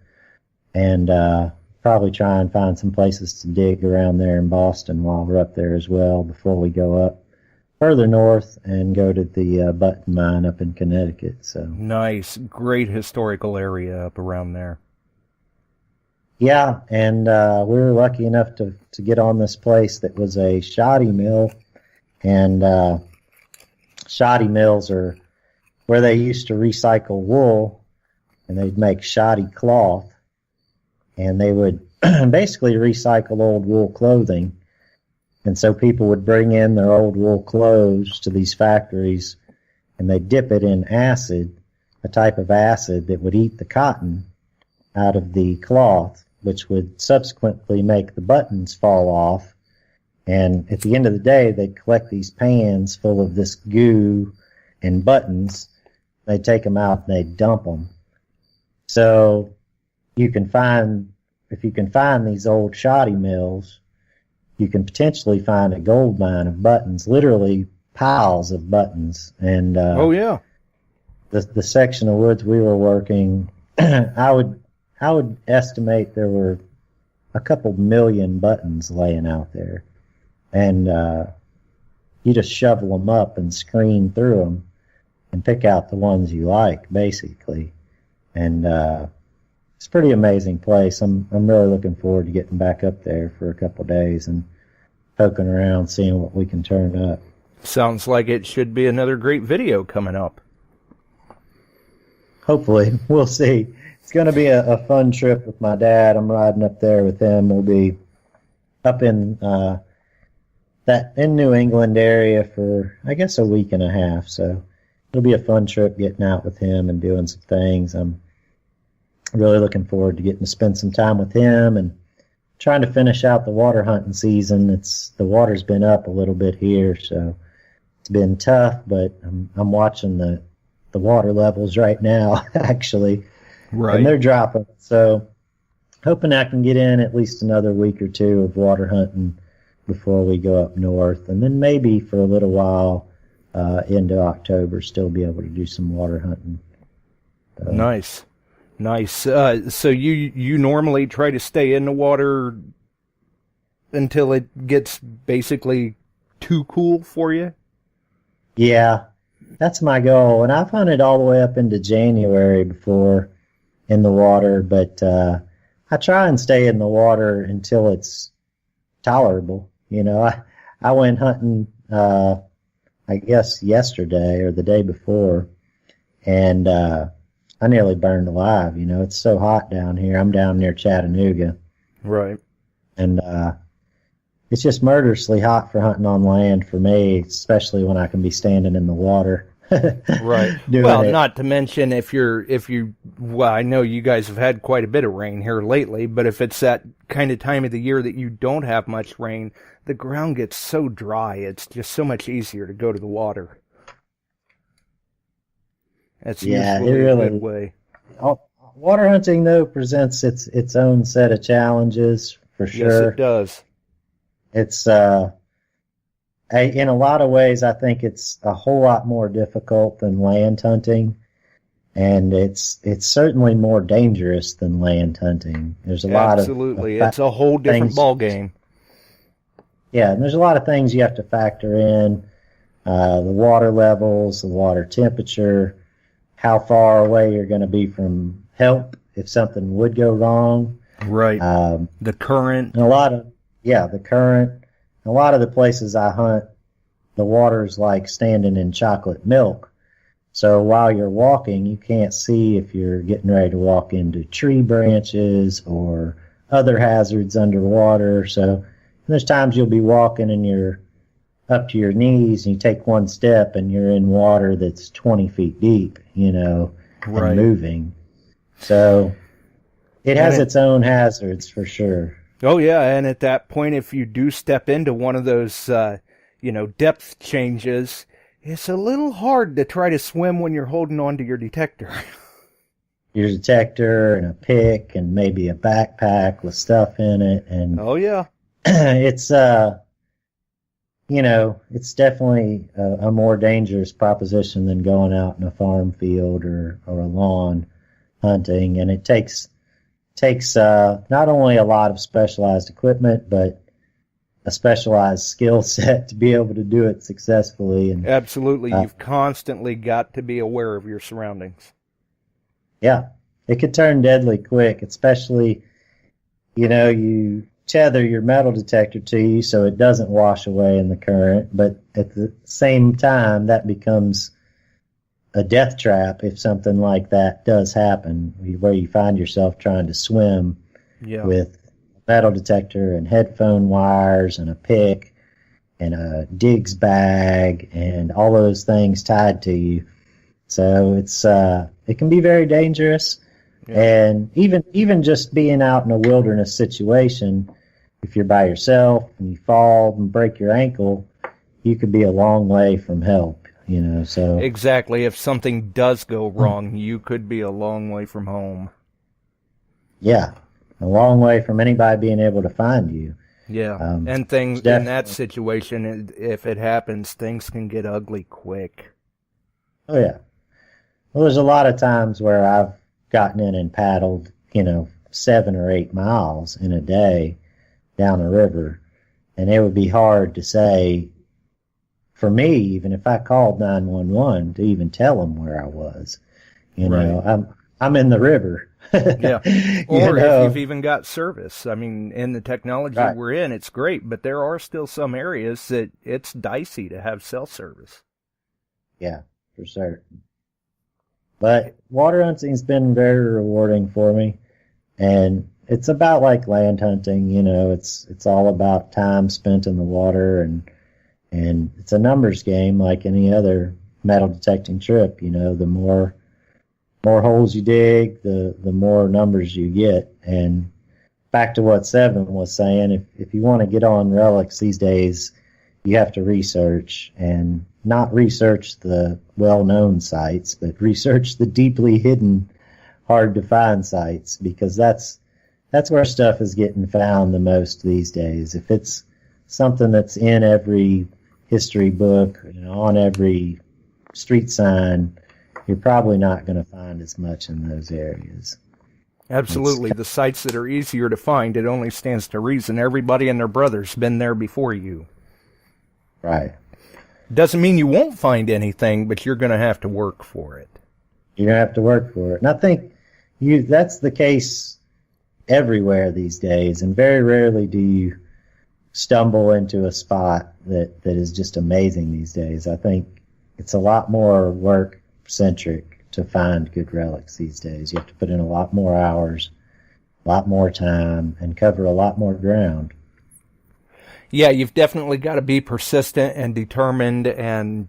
and probably try and find some places to dig around there in Boston while we're up there as well before we go up further north and go to the button mine up in Connecticut. So Nice. Great historical area up around there. yeah, and we were lucky enough to get on this place that was a shoddy mill, and shoddy mills are where they used to recycle wool, and they'd make shoddy cloth, and they would basically recycle old wool clothing. And so people would bring in their old wool clothes to these factories, and they'd dip it in acid, a type of acid that would eat the cotton out of the cloth, which would subsequently make the buttons fall off. And at the end of the day, they'd collect these pans full of this goo and buttons. They'd take them out and they'd dump them. So if you can find these old shoddy mills, you can potentially find a gold mine of buttons, literally piles of buttons. And Oh, yeah. the section of woods we were working, I would estimate there were a couple million buttons laying out there. And you just shovel them up and screen through them and pick out the ones you like, basically. And it's a pretty amazing place. I'm really looking forward to getting back up there for a couple of days and poking around, seeing what we can turn up. Sounds like it should be another great video coming up. Hopefully. We'll see. It's going to be a fun trip with my dad. I'm riding up there with him. We'll be up in New England area for, I guess, a week and a half. So it'll be a fun trip getting out with him and doing some things. I'm really looking forward to getting to spend some time with him and trying to finish out the water hunting season. The water's been up a little bit here, so it's been tough, but I'm watching the water levels right now, actually. Right. And they're dropping. So hoping I can get in at least another week or two of water hunting before we go up north. And then maybe for a little while into October, still be able to do some water hunting. Nice. Nice. So you normally try to stay in the water until it gets basically too cool for you? Yeah, that's my goal. And I've hunted all the way up into January before in the water, but I try and stay in the water until it's tolerable. You know, I went hunting, I guess yesterday or the day before, and I nearly burned alive. You know, it's so hot down here. I'm down near Chattanooga. Right. And it's just murderously hot for hunting on land for me, especially when I can be standing in the water. Right. Well, not to mention well, I know you guys have had quite a bit of rain here lately, but if it's that kind of time of the year that you don't have much rain, the ground gets so dry, it's just so much easier to go to the water. That's usually a good way. Water hunting, though, presents its own set of challenges, for sure. Yes, it does. It's, in a lot of ways, I think it's a whole lot more difficult than land hunting, and it's certainly more dangerous than land hunting. There's a lot of absolutely. It's a whole different ball game. Yeah, and there's a lot of things you have to factor in: the water levels, the water temperature, how far away you're going to be from help if something would go wrong. Right. The current. And the current. A lot of the places I hunt, the water's like standing in chocolate milk. So while you're walking, you can't see if you're getting ready to walk into tree branches or other hazards underwater. So there's times you'll be walking and you're up to your knees and you take one step and you're in water that's 20 feet deep, you know, right. and moving. So it has its own hazards for sure. Oh, yeah, and at that point, if you do step into one of those, depth changes, it's a little hard to try to swim when you're holding on to your detector. Your detector and a pick and maybe a backpack with stuff in it. And oh, yeah. It's, it's definitely a more dangerous proposition than going out in a farm field or a lawn hunting, and it takes not only a lot of specialized equipment, but a specialized skill set to be able to do it successfully. And absolutely, you've constantly got to be aware of your surroundings. Yeah, it could turn deadly quick, especially, you tether your metal detector to you so it doesn't wash away in the current, but at the same time, that becomes a death trap if something like that does happen, where you find yourself trying to swim with a metal detector and headphone wires and a pick and a digs bag and all those things tied to you. So it can be very dangerous. Yeah. And even just being out in a wilderness situation, if you're by yourself and you fall and break your ankle, you could be a long way from help. So exactly. If something does go wrong, you could be a long way from home. Yeah, a long way from anybody being able to find you. Yeah, and things in that situation, if it happens, things can get ugly quick. Oh yeah. Well, there's a lot of times where I've gotten in and paddled, 7 or 8 miles in a day down a river, and it would be hard to say, for me, even if I called 911, to even tell them where I was. I'm in the river. Yeah. Or if you've even got service. I mean, in the technology we're in, it's great, but there are still some areas that it's dicey to have cell service. Yeah, for certain. But water hunting's been very rewarding for me, and it's about like land hunting. It's all about time spent in the water, and it's a numbers game like any other metal detecting trip. The more holes you dig, the more numbers you get. And back to what Seven was saying, if you want to get on relics these days, you have to research, and not research the well-known sites, but research the deeply hidden, hard-to-find sites, because that's where stuff is getting found the most these days. If it's something that's in every history book, on every street sign, you're probably not going to find as much in those areas. Absolutely. The sites that are easier to find, it only stands to reason. Everybody and their brother's been there before you. Right. Doesn't mean you won't find anything, but you're going to have to work for it. You're going to have to work for it. And I think that's the case everywhere these days, and very rarely do you stumble into a spot that is just amazing these days. I think it's a lot more work-centric to find good relics these days. You have to put in a lot more hours, a lot more time, and cover a lot more ground. Yeah, you've definitely got to be persistent and determined and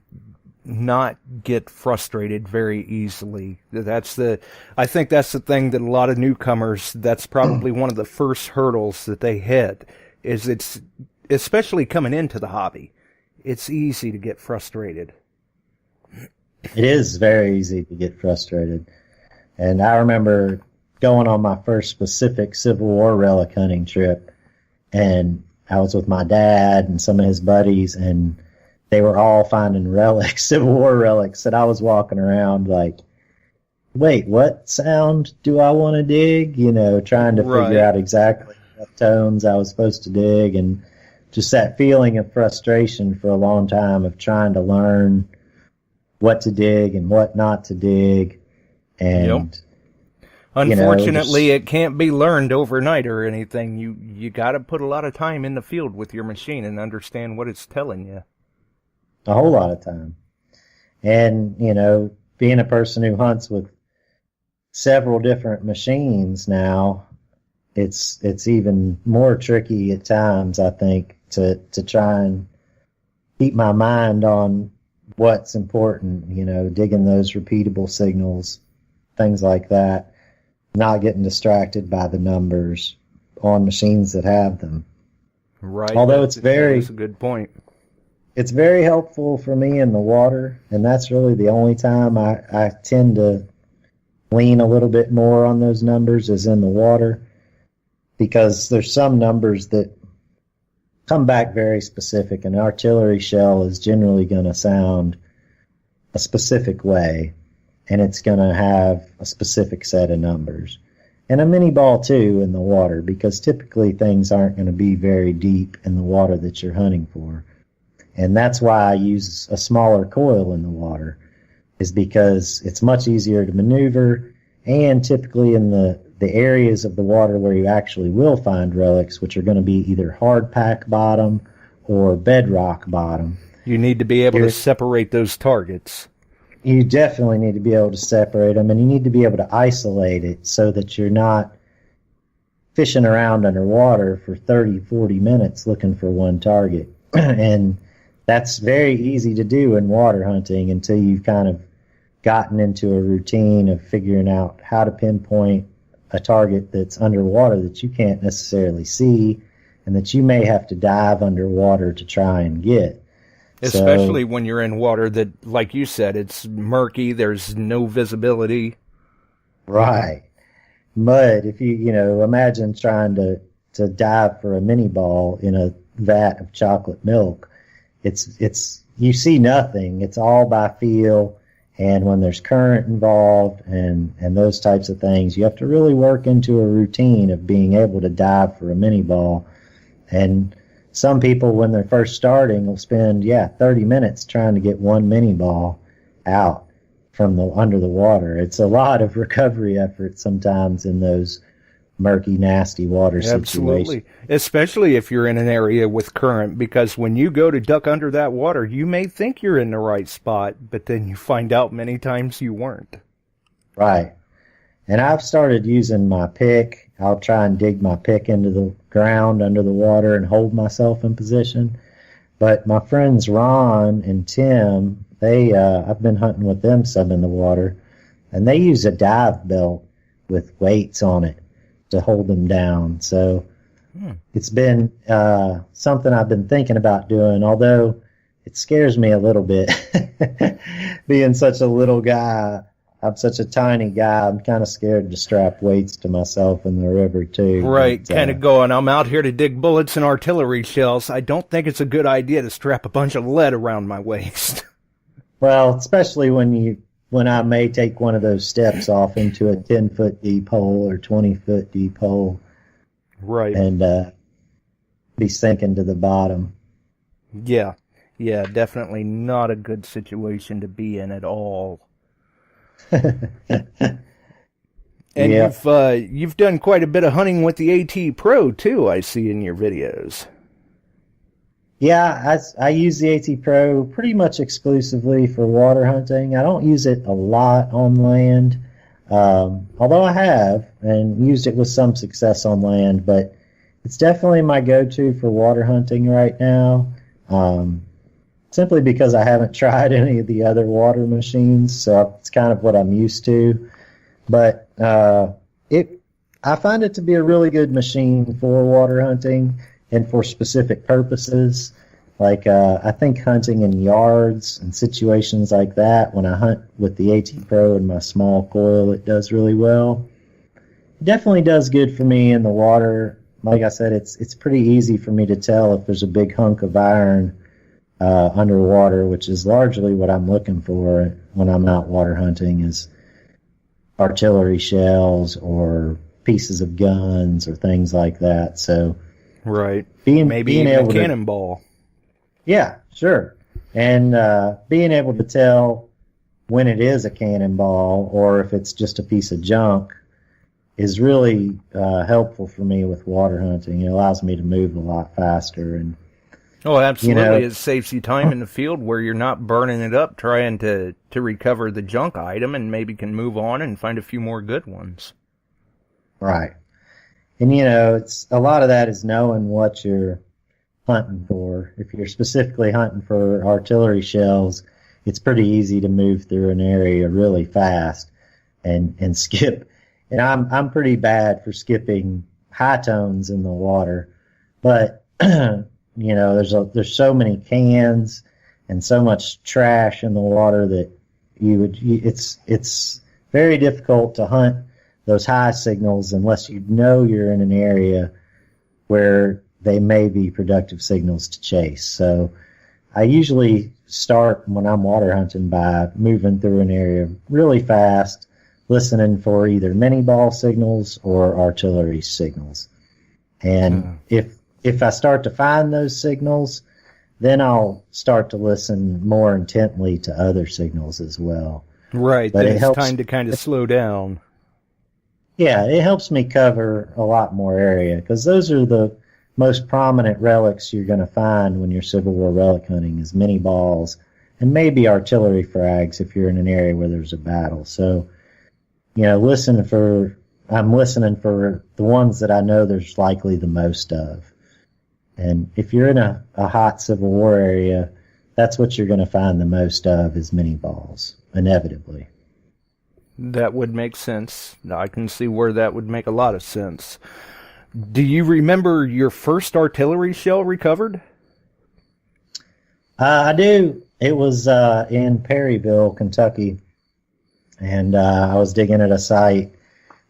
not get frustrated very easily. I think that's the thing that a lot of newcomers, that's probably one of the first hurdles that they hit, is it's, especially coming into the hobby, it's easy to get frustrated. It is very easy to get frustrated. And I remember going on my first specific Civil War relic hunting trip, and I was with my dad and some of his buddies, and they were all finding relics, Civil War relics, and I was walking around like, wait, what sound do I want to dig? You know, trying to figure out exactly what tones I was supposed to dig, and just that feeling of frustration for a long time of trying to learn what to dig and what not to dig. And unfortunately, it can't be learned overnight or anything. You got to put a lot of time in the field with your machine and understand what it's telling you. A whole lot of time. And, you know, being a person who hunts with several different machines now, it's even more tricky at times, I think, to try and keep my mind on what's important, you know, digging those repeatable signals, things like that, not getting distracted by the numbers on machines that have them. Right. Although that's a good point. It's very helpful for me in the water, and that's really the only time I tend to lean a little bit more on those numbers is in the water, because there's some numbers that come back very specific. An artillery shell is generally going to sound a specific way, and it's going to have a specific set of numbers. And a mini ball, too, in the water, because typically things aren't going to be very deep in the water that you're hunting for. And that's why I use a smaller coil in the water, is because it's much easier to maneuver, and typically in the areas of the water where you actually will find relics, which are going to be either hard pack bottom or bedrock bottom. You need to be able to separate those targets. You definitely need to be able to separate them, and you need to be able to isolate it so that you're not fishing around underwater for 30, 40 minutes looking for one target. And that's very easy to do in water hunting until you've kind of gotten into a routine of figuring out how to pinpoint a target that's underwater that you can't necessarily see and that you may have to dive underwater to try and get. Especially when you're in water that, like you said, it's murky, there's no visibility. Right. Mud, if you imagine trying to dive for a mini ball in a vat of chocolate milk, it's you see nothing. It's all by feel. And when there's current involved and those types of things, you have to really work into a routine of being able to dive for a mini ball. And some people, when they're first starting, will spend 30 minutes trying to get one mini ball out from under the water. It's a lot of recovery effort sometimes in those murky, nasty water situations. Absolutely. Especially if you're in an area with current, because when you go to duck under that water, you may think you're in the right spot, but then you find out many times you weren't. Right. And I've started using my pick. I'll try and dig my pick into the ground under the water and hold myself in position. But my friends Ron and Tim, I've been hunting with them some in the water, and they use a dive belt with weights on it to hold them down. So it's been something I've been thinking about doing, although it scares me a little bit. Being such a little guy, I'm such a tiny guy, I'm kind of scared to strap weights to myself in the river, too. Right, kind of going, I'm out here to dig bullets and artillery shells. I don't think it's a good idea to strap a bunch of lead around my waist. Well, especially when I may take one of those steps off into a 10-foot deep hole or 20-foot deep hole. Right. And be sinking to the bottom. Yeah, definitely not a good situation to be in at all. And you've done quite a bit of hunting with the AT Pro, too, I see in your videos. Yeah, I use the AT Pro pretty much exclusively for water hunting. I don't use it a lot on land, although I have and used it with some success on land, but it's definitely my go-to for water hunting right now, simply because I haven't tried any of the other water machines, so it's kind of what I'm used to. But I find it to be a really good machine for water hunting and for specific purposes. Like, I think hunting in yards and situations like that, when I hunt with the AT Pro and my small coil, it does really well. It definitely does good for me in the water. Like I said, it's pretty easy for me to tell if there's a big hunk of iron underwater, which is largely what I'm looking for when I'm out water hunting, is artillery shells or pieces of guns or things like that. So right, maybe even able a cannonball. Yeah, sure. And being able to tell when it is a cannonball or if it's just a piece of junk is really helpful for me with water hunting. It allows me to move a lot faster. And oh, absolutely. It saves you time in the field where you're not burning it up trying to recover the junk item, and maybe can move on and find a few more good ones. Right. And, it's a lot of that is knowing what you're hunting for. If you're specifically hunting for artillery shells, it's pretty easy to move through an area really fast and skip. And I'm pretty bad for skipping high tones in the water, but there's so many cans and so much trash in the water that it's very difficult to hunt those high signals unless you're in an area where they may be productive signals to chase. So I usually start when I'm water hunting by moving through an area really fast, listening for either mini ball signals or artillery signals. And if I start to find those signals, then I'll start to listen more intently to other signals as well. Right, but then it's time to kind of slow down. Yeah, it helps me cover a lot more area, because those are the most prominent relics you're going to find when you're Civil War relic hunting, is mini balls and maybe artillery frags if you're in an area where there's a battle. So, I'm listening for the ones that I know there's likely the most of. And if you're in a hot Civil War area, that's what you're going to find the most of, is mini balls, inevitably. That would make sense. I can see where that would make a lot of sense. Do you remember your first artillery shell recovered? I do. It was in Perryville, Kentucky, and I was digging at a site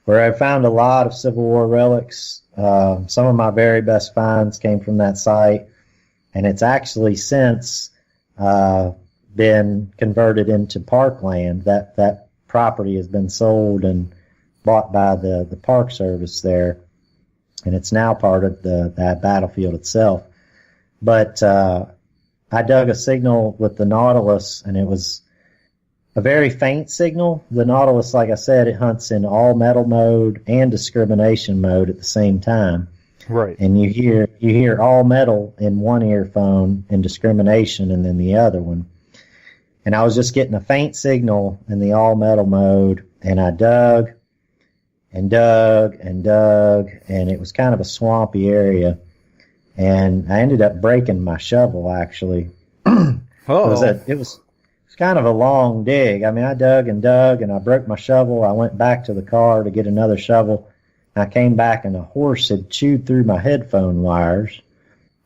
where I found a lot of Civil War relics. Some of my very best finds came from that site, and it's actually since been converted into parkland. That property has been sold and bought by the Park Service there, and it's now part of that battlefield itself. But I dug a signal with the Nautilus, and it was a very faint signal. The Nautilus, like I said, it hunts in all metal mode and discrimination mode at the same time. Right. And you hear all metal in one earphone and discrimination in the other one. And I was just getting a faint signal in the all metal mode, and I dug and dug and dug, and it was kind of a swampy area. And I ended up breaking my shovel, actually. It was kind of a long dig. I mean, I dug and dug, and I broke my shovel. I went back to the car to get another shovel. I came back, and a horse had chewed through my headphone wires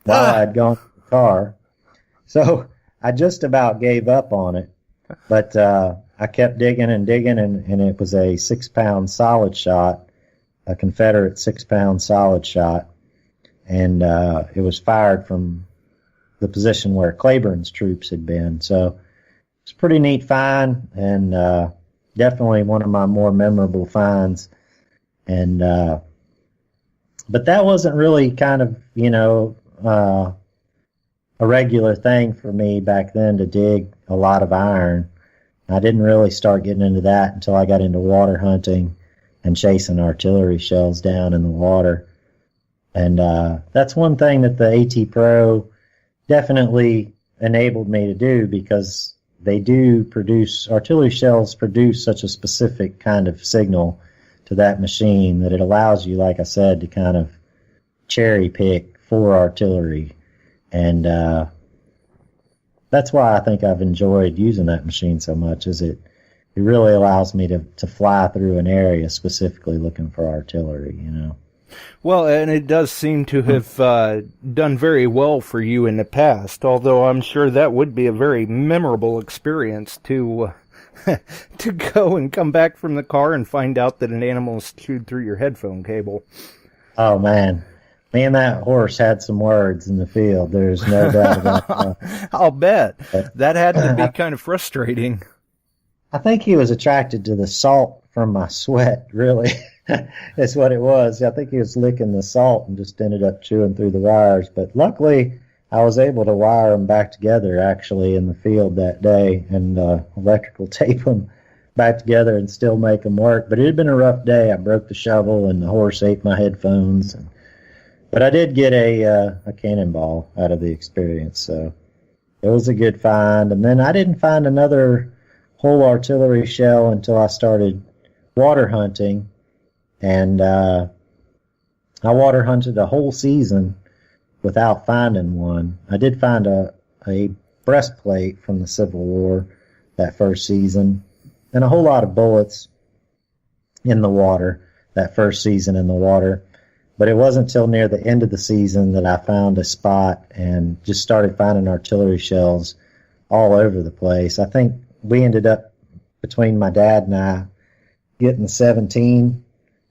while I had gone to the car. So I just about gave up on it. But I kept digging and digging, and it was a 6-pound solid shot, a Confederate 6-pound solid shot. And it was fired from the position where Claiborne's troops had been. So it's a pretty neat find, and definitely one of my more memorable finds. And but that wasn't really kind of, a regular thing for me back then to dig a lot of iron. I didn't really start getting into that until I got into water hunting and chasing artillery shells down in the water. And that's one thing that the AT Pro definitely enabled me to do, because they do produce, artillery shells produce such a specific kind of signal to that machine that it allows you, like I said, to kind of cherry pick for artillery. And that's why I think I've enjoyed using that machine so much, is it really allows me to fly through an area specifically looking for artillery, you know. Well, and it does seem to have done very well for you in the past, although I'm sure that would be a very memorable experience to to go and come back from the car and find out that an animal's chewed through your headphone cable. Oh, man. Me and that horse had some words in the field. There's no doubt about that. I'll bet. That had to be kind of frustrating. I think he was attracted to the salt from my sweat, really. That's what it was. I think he was licking the salt and just ended up chewing through the wires. But luckily, I was able to wire them back together, actually, in the field that day, and electrical tape them back together and still make them work. But it had been a rough day. I broke the shovel, and the horse ate my headphones. But I did get a cannonball out of the experience, so it was a good find. And then I didn't find another whole artillery shell until I started water hunting. And I water hunted a whole season without finding one. I did find a breastplate from the Civil War that first season, and a whole lot of bullets in the water that first season in the water. But it wasn't until near the end of the season that I found a spot and just started finding artillery shells all over the place. I think we ended up, between my dad and I, getting 17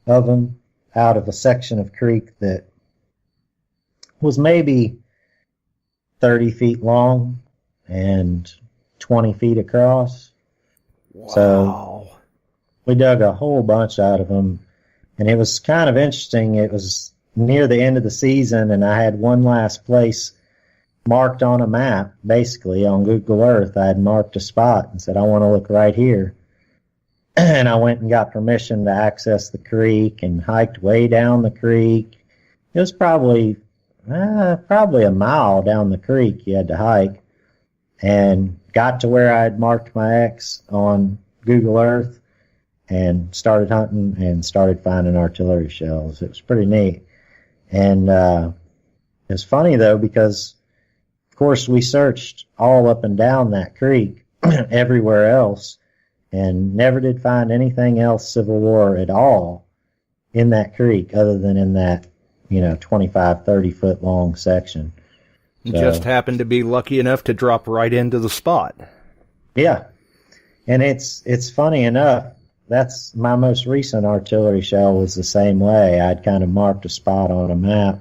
of them out of a section of creek that was maybe 30 feet long and 20 feet across. Wow. So we dug a whole bunch out of them, and it was kind of interesting. It was near the end of the season, and I had one last place marked on a map, basically on Google Earth. I had marked a spot and said, I want to look right here. And I went and got permission to access the creek and hiked way down the creek. It was probably a mile down the creek you had to hike, and got to where I had marked my X on Google Earth and started hunting and started finding artillery shells. It was pretty neat. And it was funny, though, because, of course, we searched all up and down that creek everywhere else, and never did find anything else Civil War at all in that creek other than in that, 25, 30-foot long section. You just happened to be lucky enough to drop right into the spot. Yeah. And it's funny enough, that's my most recent artillery shell was the same way. I'd kind of marked a spot on a map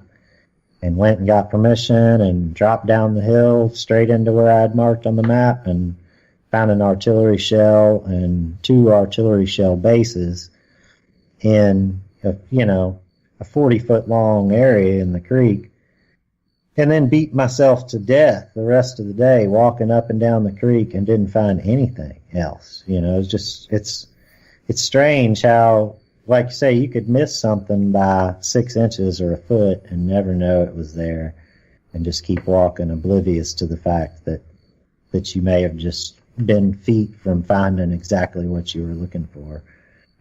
and went and got permission and dropped down the hill straight into where I'd marked on the map and found an artillery shell and 2 artillery shell bases in a 40-foot long area in the creek, and then beat myself to death the rest of the day walking up and down the creek and didn't find anything else. It's strange how, like you say, you could miss something by 6 inches or a foot and never know it was there, and just keep walking oblivious to the fact that you may have just been feet from finding exactly what you were looking for.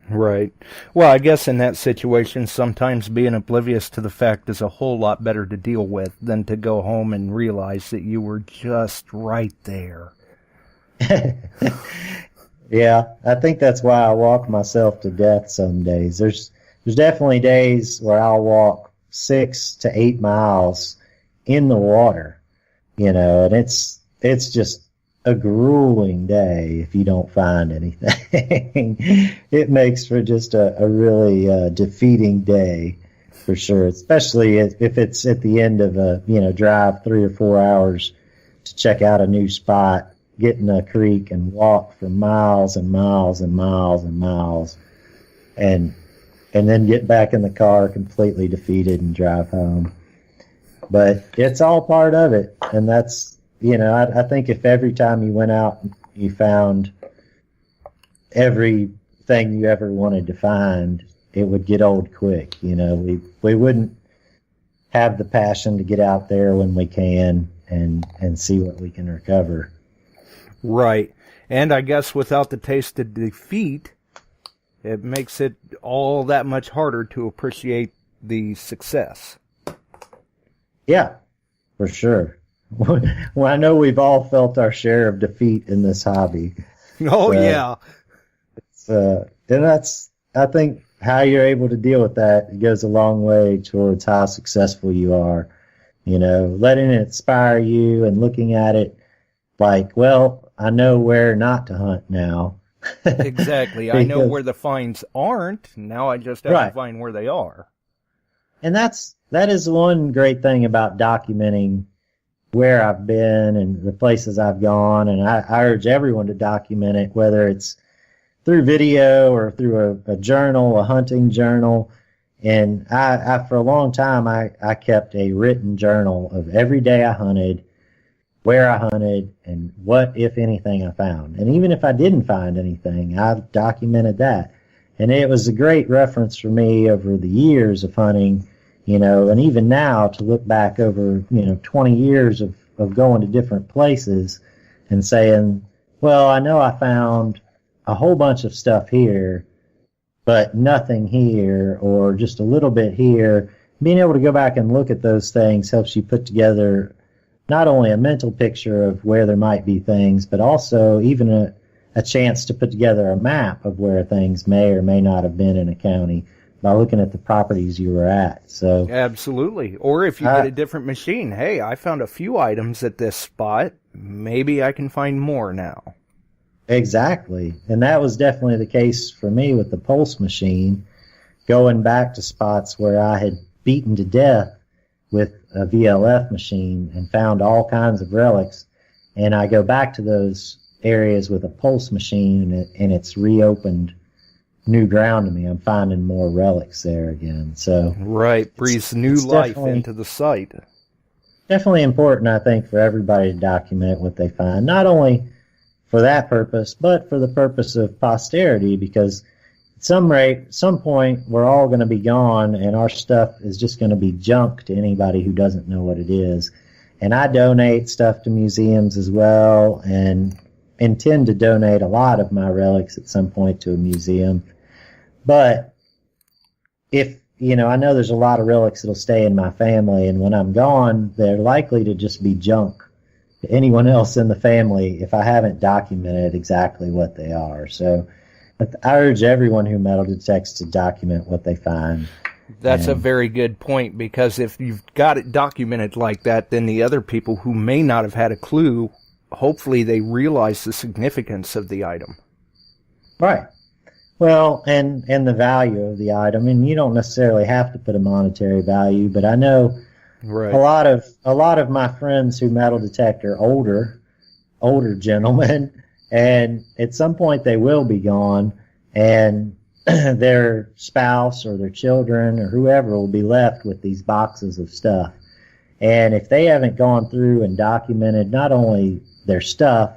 Right. Well, I guess in that situation, sometimes being oblivious to the fact is a whole lot better to deal with than to go home and realize that you were just right there. Yeah, I think that's why I walk myself to death some days. There's definitely days where I'll walk 6 to 8 miles in the water, and it's just a grueling day if you don't find anything. It makes for just a really defeating day for sure, especially if it's at the end of a drive 3 or 4 hours to check out a new spot, get in a creek and walk for miles and miles and miles and miles, and then get back in the car completely defeated and drive home. But it's all part of it, and that's I think if every time you went out you found everything you ever wanted to find, it would get old quick. We wouldn't have the passion to get out there when we can and see what we can recover. Right. And I guess without the taste of defeat, it makes it all that much harder to appreciate the success. Yeah, for sure. Well, I know we've all felt our share of defeat in this hobby. Oh, yeah. And that's, I think, how you're able to deal with that goes a long way towards how successful you are. You know, letting it inspire you and looking at it like, well, I know where not to hunt now. Exactly. I know where the finds aren't. Now I just have to find where they are. And that is one great thing about documenting where I've been and the places I've gone. And I urge everyone to document it, whether it's through video or through a journal, a hunting journal. And I for a long time, I kept a written journal of every day I hunted, where I hunted, and what, if anything, I found. And even if I didn't find anything, I documented that. And it was a great reference for me over the years of hunting, you know, and even now to look back over, 20 years of going to different places and saying, well, I know I found a whole bunch of stuff here, but nothing here, or just a little bit here. Being able to go back and look at those things helps you put together not only a mental picture of where there might be things, but also even a chance to put together a map of where things may or may not have been in a county by looking at the properties you were at. So absolutely. Or if you get a different machine, hey, I found a few items at this spot. Maybe I can find more now. Exactly. And that was definitely the case for me with the Pulse machine, going back to spots where I had beaten to death with a VLF machine and found all kinds of relics. And I go back to those areas with a Pulse machine and it's reopened new ground to me. I'm finding more relics there again. So right, breathes new life into the site. Definitely important, I think, for everybody to document what they find, not only for that purpose, but for the purpose of posterity, because at some point, we're all going to be gone, and our stuff is just going to be junk to anybody who doesn't know what it is. And I donate stuff to museums as well, and intend to donate a lot of my relics at some point to a museum. But if, I know there's a lot of relics that'll stay in my family, and when I'm gone, they're likely to just be junk to anyone else in the family if I haven't documented exactly what they are. So I urge everyone who metal detects to document what they find. That's a very good point, because if you've got it documented like that, then the other people who may not have had a clue, hopefully they realize the significance of the item. Right. Well, and the value of the item. And you don't necessarily have to put a monetary value, but I know a lot of my friends who metal detect are older gentlemen, and at some point they will be gone, and their spouse or their children or whoever will be left with these boxes of stuff. And if they haven't gone through and documented not only their stuff,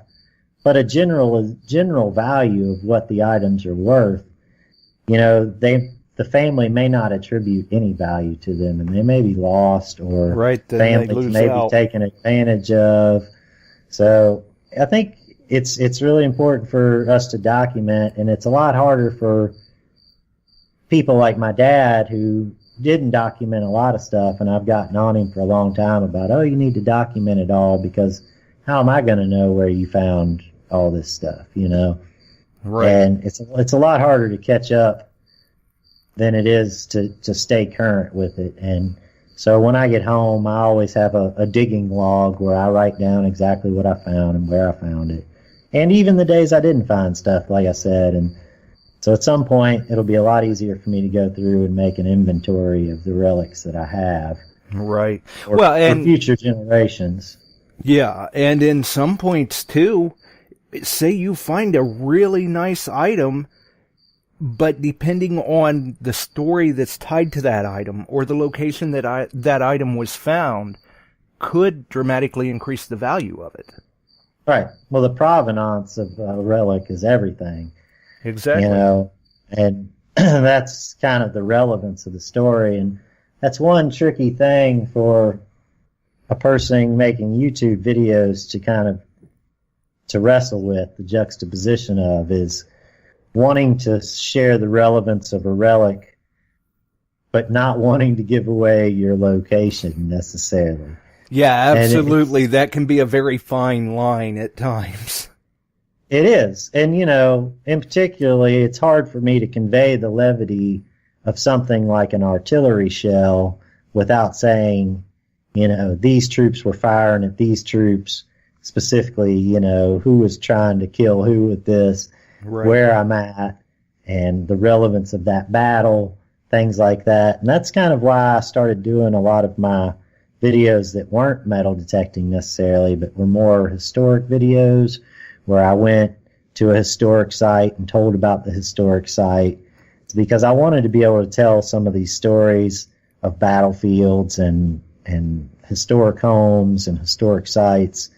but a general value of what the items are worth, the family may not attribute any value to them, and they may be lost, or families may be taken advantage of. So I think it's really important for us to document, and it's a lot harder for people like my dad who didn't document a lot of stuff, and I've gotten on him for a long time about, you need to document it all, because how am I going to know where you found all this stuff, Right. And it's a lot harder to catch up than it is to stay current with it. And so when I get home, I always have a digging log where I write down exactly what I found and where I found it. And even the days I didn't find stuff, like I said. And so at some point, it'll be a lot easier for me to go through and make an inventory of the relics that I have. Right. For future generations. Yeah, and in some points, too, say you find a really nice item, but depending on the story that's tied to that item or the location that that item was found, could dramatically increase the value of it. Right. Well, the provenance of a relic is everything. Exactly. And that's kind of the relevance of the story. And that's one tricky thing for a person making YouTube videos to wrestle with, the juxtaposition of, is wanting to share the relevance of a relic, but not wanting to give away your location necessarily. Yeah, absolutely. That can be a very fine line at times. It is. And, in particularly, it's hard for me to convey the levity of something like an artillery shell without saying, these troops were firing at these troops, specifically, who was trying to kill who with this, right, where I'm at, and the relevance of that battle, things like that. And that's kind of why I started doing a lot of my videos that weren't metal detecting necessarily, but were more historic videos, where I went to a historic site and told about the historic site. It's because I wanted to be able to tell some of these stories of battlefields and historic homes and historic sites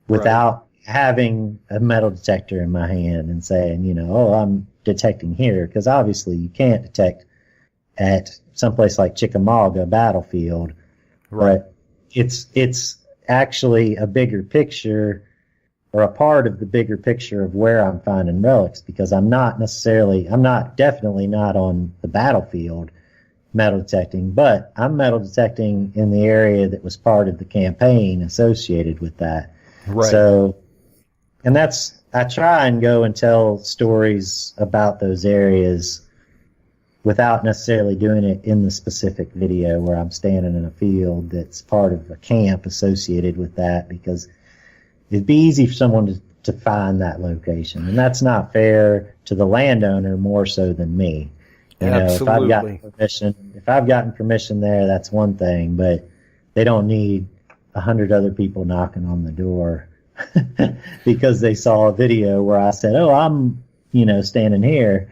without having a metal detector in my hand and saying, I'm detecting here, because obviously you can't detect at someplace like Chickamauga battlefield. Right. But it's actually a bigger picture, or a part of the bigger picture of where I'm finding relics, because I'm definitely not on the battlefield metal detecting, but I'm metal detecting in the area that was part of the campaign associated with that. Right. So, and I try and go and tell stories about those areas without necessarily doing it in the specific video where I'm standing in a field that's part of a camp associated with that, because it'd be easy for someone to find that location. And that's not fair to the landowner more so than me. Absolutely. If I've gotten permission there, that's one thing, but they don't need 100 other people knocking on the door because they saw a video where I said, oh, I'm, standing here.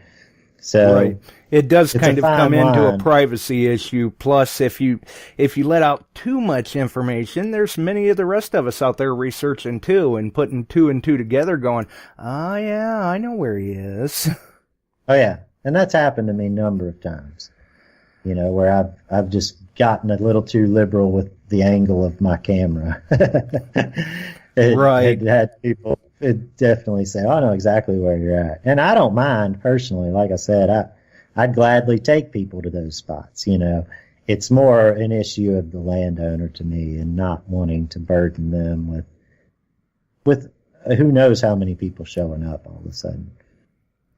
So right. It does kind of come into a privacy issue. Plus, if you let out too much information, there's many of the rest of us out there researching too and putting two and two together going, oh yeah, I know where he is. Oh yeah. And that's happened to me a number of times, where I've just gotten a little too liberal with the angle of my camera. Right. It had people definitely say, oh, I know exactly where you're at. And I don't mind personally. Like I said, I'd gladly take people to those spots. It's more an issue of the landowner to me, and not wanting to burden them with who knows how many people showing up all of a sudden.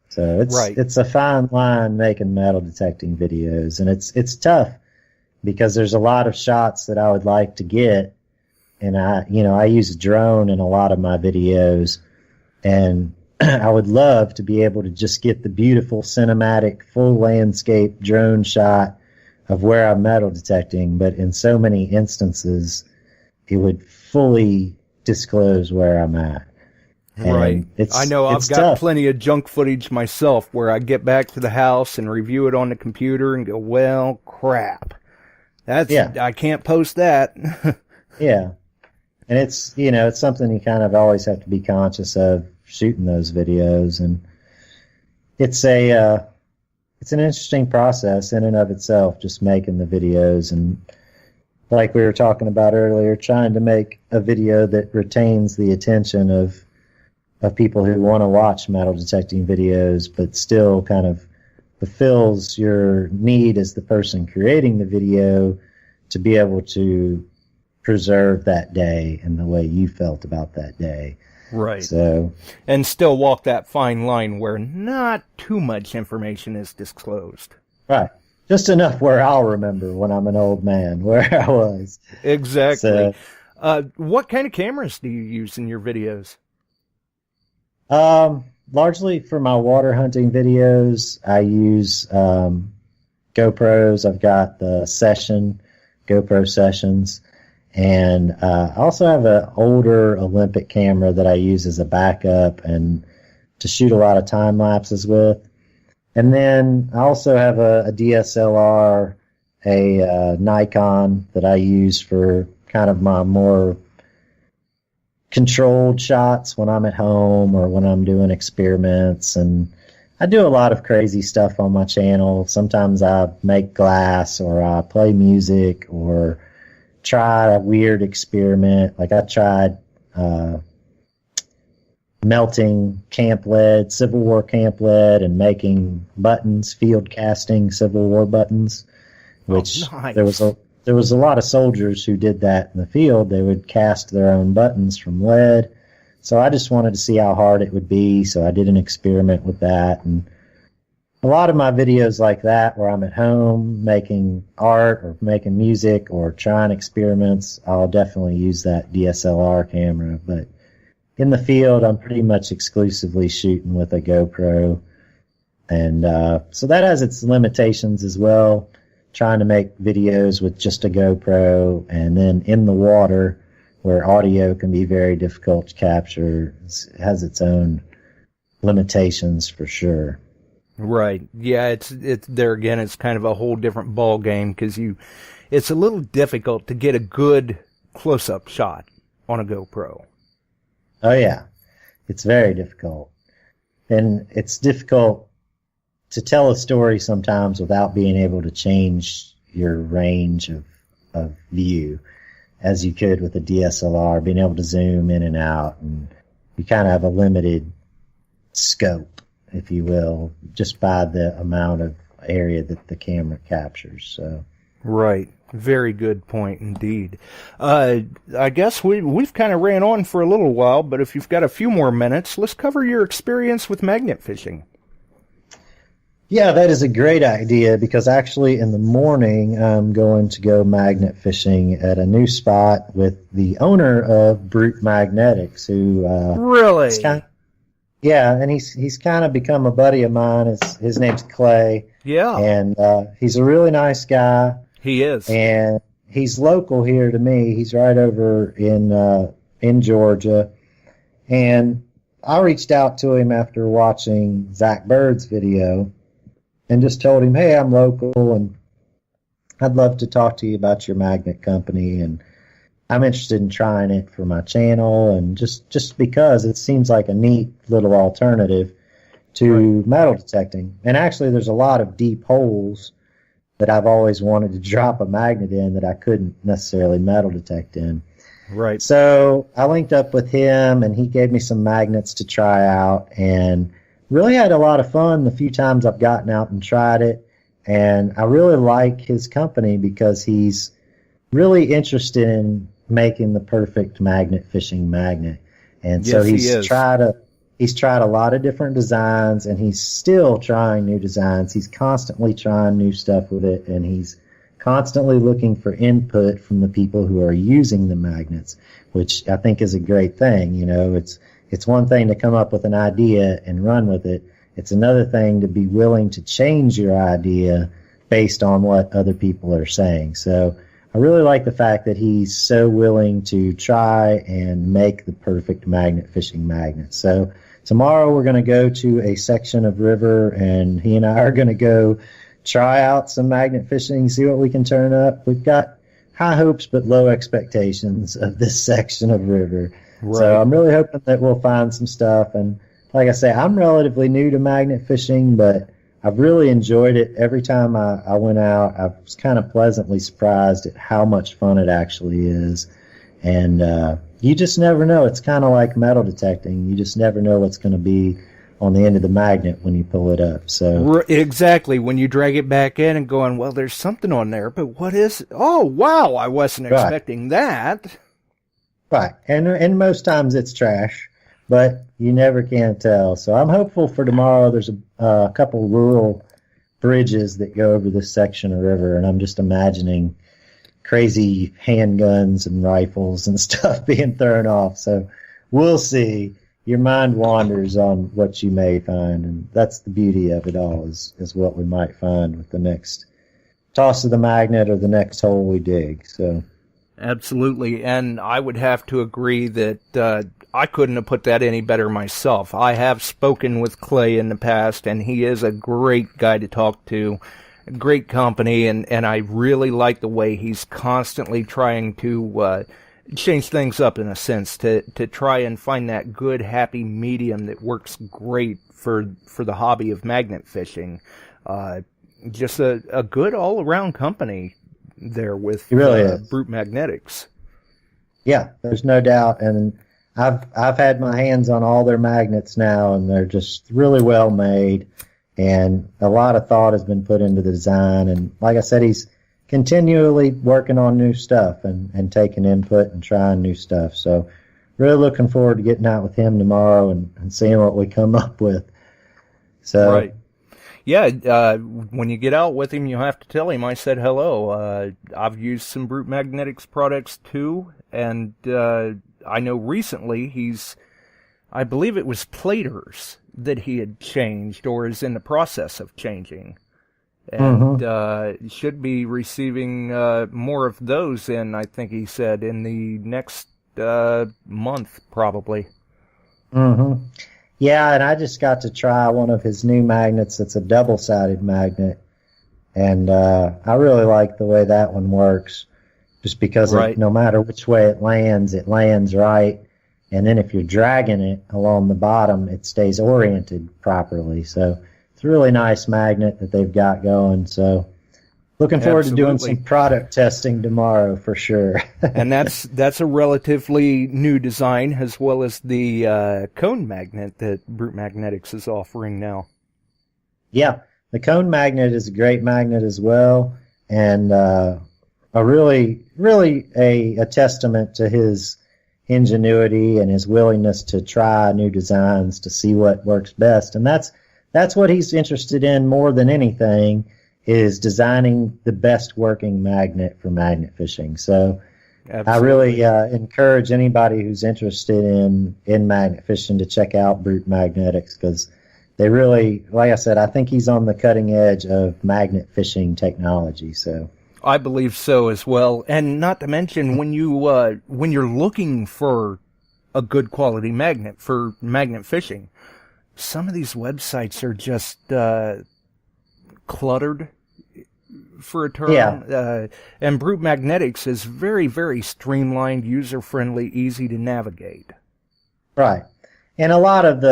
So it's a fine line making metal detecting videos, and it's tough because there's a lot of shots that I would like to get, and I use a drone in a lot of my videos, and I would love to be able to just get the beautiful cinematic full landscape drone shot of where I'm metal detecting, but in so many instances it would fully disclose where I'm at. Right. I know I've got tough. Plenty of junk footage myself where I get back to the house and review it on the computer and go, well, crap. I can't post that. Yeah. And it's something you kind of always have to be conscious of shooting those videos. And it's an interesting process in and of itself, just making the videos. And like we were talking about earlier, trying to make a video that retains the attention of people who want to watch metal detecting videos, but still kind of fulfills your need as the person creating the video to be able to preserve that day and the way you felt about that day. Right. So, and still walk that fine line where not too much information is disclosed. Right. Just enough where I'll remember when I'm an old man where I was. Exactly. So, what kind of cameras do you use in your videos? Largely for my water hunting videos, I use GoPros. I've got the Session, GoPro Sessions, and I also have an older Olympic camera that I use as a backup and to shoot a lot of time lapses with. And then I also have a DSLR, a Nikon that I use for kind of my more controlled shots when I'm at home or when I'm doing experiments. And I do a lot of crazy stuff on my channel. Sometimes I make glass, or I play music, or try a weird experiment. Like I tried melting camp lead, Civil War camp lead, and making buttons, field casting Civil War buttons, which nice. there was a lot of soldiers who did that in the field. They would cast their own buttons from lead. So I just wanted to see how hard it would be, so I did an experiment with that. And a lot of my videos like that, where I'm at home making art or making music or trying experiments, I'll definitely use that DSLR camera. But in the field, I'm pretty much exclusively shooting with a GoPro. And so that has its limitations as well, trying to make videos with just a GoPro. And then in the water, where audio can be very difficult to capture, it has its own limitations for sure. Right. Yeah, it's there again, it's kind of a whole different ball game, because it's a little difficult to get a good close-up shot on a GoPro. Oh yeah. It's very difficult. And it's difficult to tell a story sometimes without being able to change your range of view, as you could with a DSLR, being able to zoom in and out, and you kind of have a limited scope, if you will, just by the amount of area that the camera captures. So, right. Very good point indeed. I guess we've kind of ran on for a little while, but if you've got a few more minutes, let's cover your experience with magnet fishing. Yeah, that is a great idea, because actually in the morning I'm going to go magnet fishing at a new spot with the owner of Brute Magnetics, who really? Yeah, and he's kind of become a buddy of mine. His name's Clay. Yeah. And he's a really nice guy. He is. And he's local here to me. He's right over in Georgia. And I reached out to him after watching Zach Bird's video and just told him, hey, I'm local and I'd love to talk to you about your magnet company, and I'm interested in trying it for my channel, and just because it seems like a neat little alternative to metal detecting. And actually there's a lot of deep holes that I've always wanted to drop a magnet in that I couldn't necessarily metal detect in. Right. So I linked up with him, and he gave me some magnets to try out, and really had a lot of fun the few times I've gotten out and tried it. And I really like his company because he's really interested in making the perfect magnet fishing magnet. And so he's tried a lot of different designs, and he's still trying new designs. He's constantly trying new stuff with it, and he's constantly looking for input from the people who are using the magnets, which I think is a great thing. You know, it's one thing to come up with an idea and run with it. It's another thing to be willing to change your idea based on what other people are saying. So I really like the fact that he's so willing to try and make the perfect magnet fishing magnet. So tomorrow we're going to go to a section of river, and he and I are going to go try out some magnet fishing, see what we can turn up. We've got high hopes but low expectations of this section of river. Right. So I'm really hoping that we'll find some stuff. And like I say, I'm relatively new to magnet fishing, but I've really enjoyed it. Every time I went out, I was kind of pleasantly surprised at how much fun it actually is. And you just never know. It's kind of like metal detecting. You just never know what's going to be on the end of the magnet when you pull it up. So exactly, when you drag it back in and going, well, there's something on there, but what is it? Oh, wow, I wasn't expecting that. Right, and most times it's trash, but you never can tell. So I'm hopeful for tomorrow. There's a couple rural bridges that go over this section of river, and I'm just imagining crazy handguns and rifles and stuff being thrown off. So we'll see. Your mind wanders on what you may find, and that's the beauty of it all, is what we might find with the next toss of the magnet or the next hole we dig. So absolutely, and I would have to agree that I couldn't have put that any better myself. I have spoken with Clay in the past, and he is a great guy to talk to, a great company, and I really like the way he's constantly trying to change things up, in a sense, to try and find that good, happy medium that works great for the hobby of magnet fishing. Just a good all-around company. there with He really is. Brute Magnetics. Yeah, there's no doubt. And I've had my hands on all their magnets now, and they're just really well made. And a lot of thought has been put into the design. And like I said, he's continually working on new stuff and taking input and trying new stuff. So really looking forward to getting out with him tomorrow and seeing what we come up with. So, right. Yeah, when you get out with him, you'll have to tell him I said hello. I've used some Brute Magnetics products too, and I know recently I believe it was platers that he had changed or is in the process of changing. And should be receiving more of those in, I think he said, in the next month, probably. Yeah, and I just got to try one of his new magnets. It's a double-sided magnet, and I really like the way that one works, just because no matter which way it lands right, and then if you're dragging it along the bottom, it stays oriented properly. So it's a really nice magnet that they've got going. So looking forward to doing some product testing tomorrow for sure. And that's a relatively new design, as well as the cone magnet that Brute Magnetics is offering now. Yeah, the cone magnet is a great magnet as well, and a really a testament to his ingenuity and his willingness to try new designs to see what works best. And that's what he's interested in more than anything, is designing the best working magnet for magnet fishing. So I really encourage anybody who's interested in magnet fishing to check out Brute Magnetics, because they really, like I said, I think he's on the cutting edge of magnet fishing technology. So I believe so as well. And not to mention, when you're looking for a good quality magnet for magnet fishing, some of these websites are just cluttered, for a term. Yeah. And Brute Magnetics is very, very streamlined, user-friendly, easy to navigate. Right. And a lot of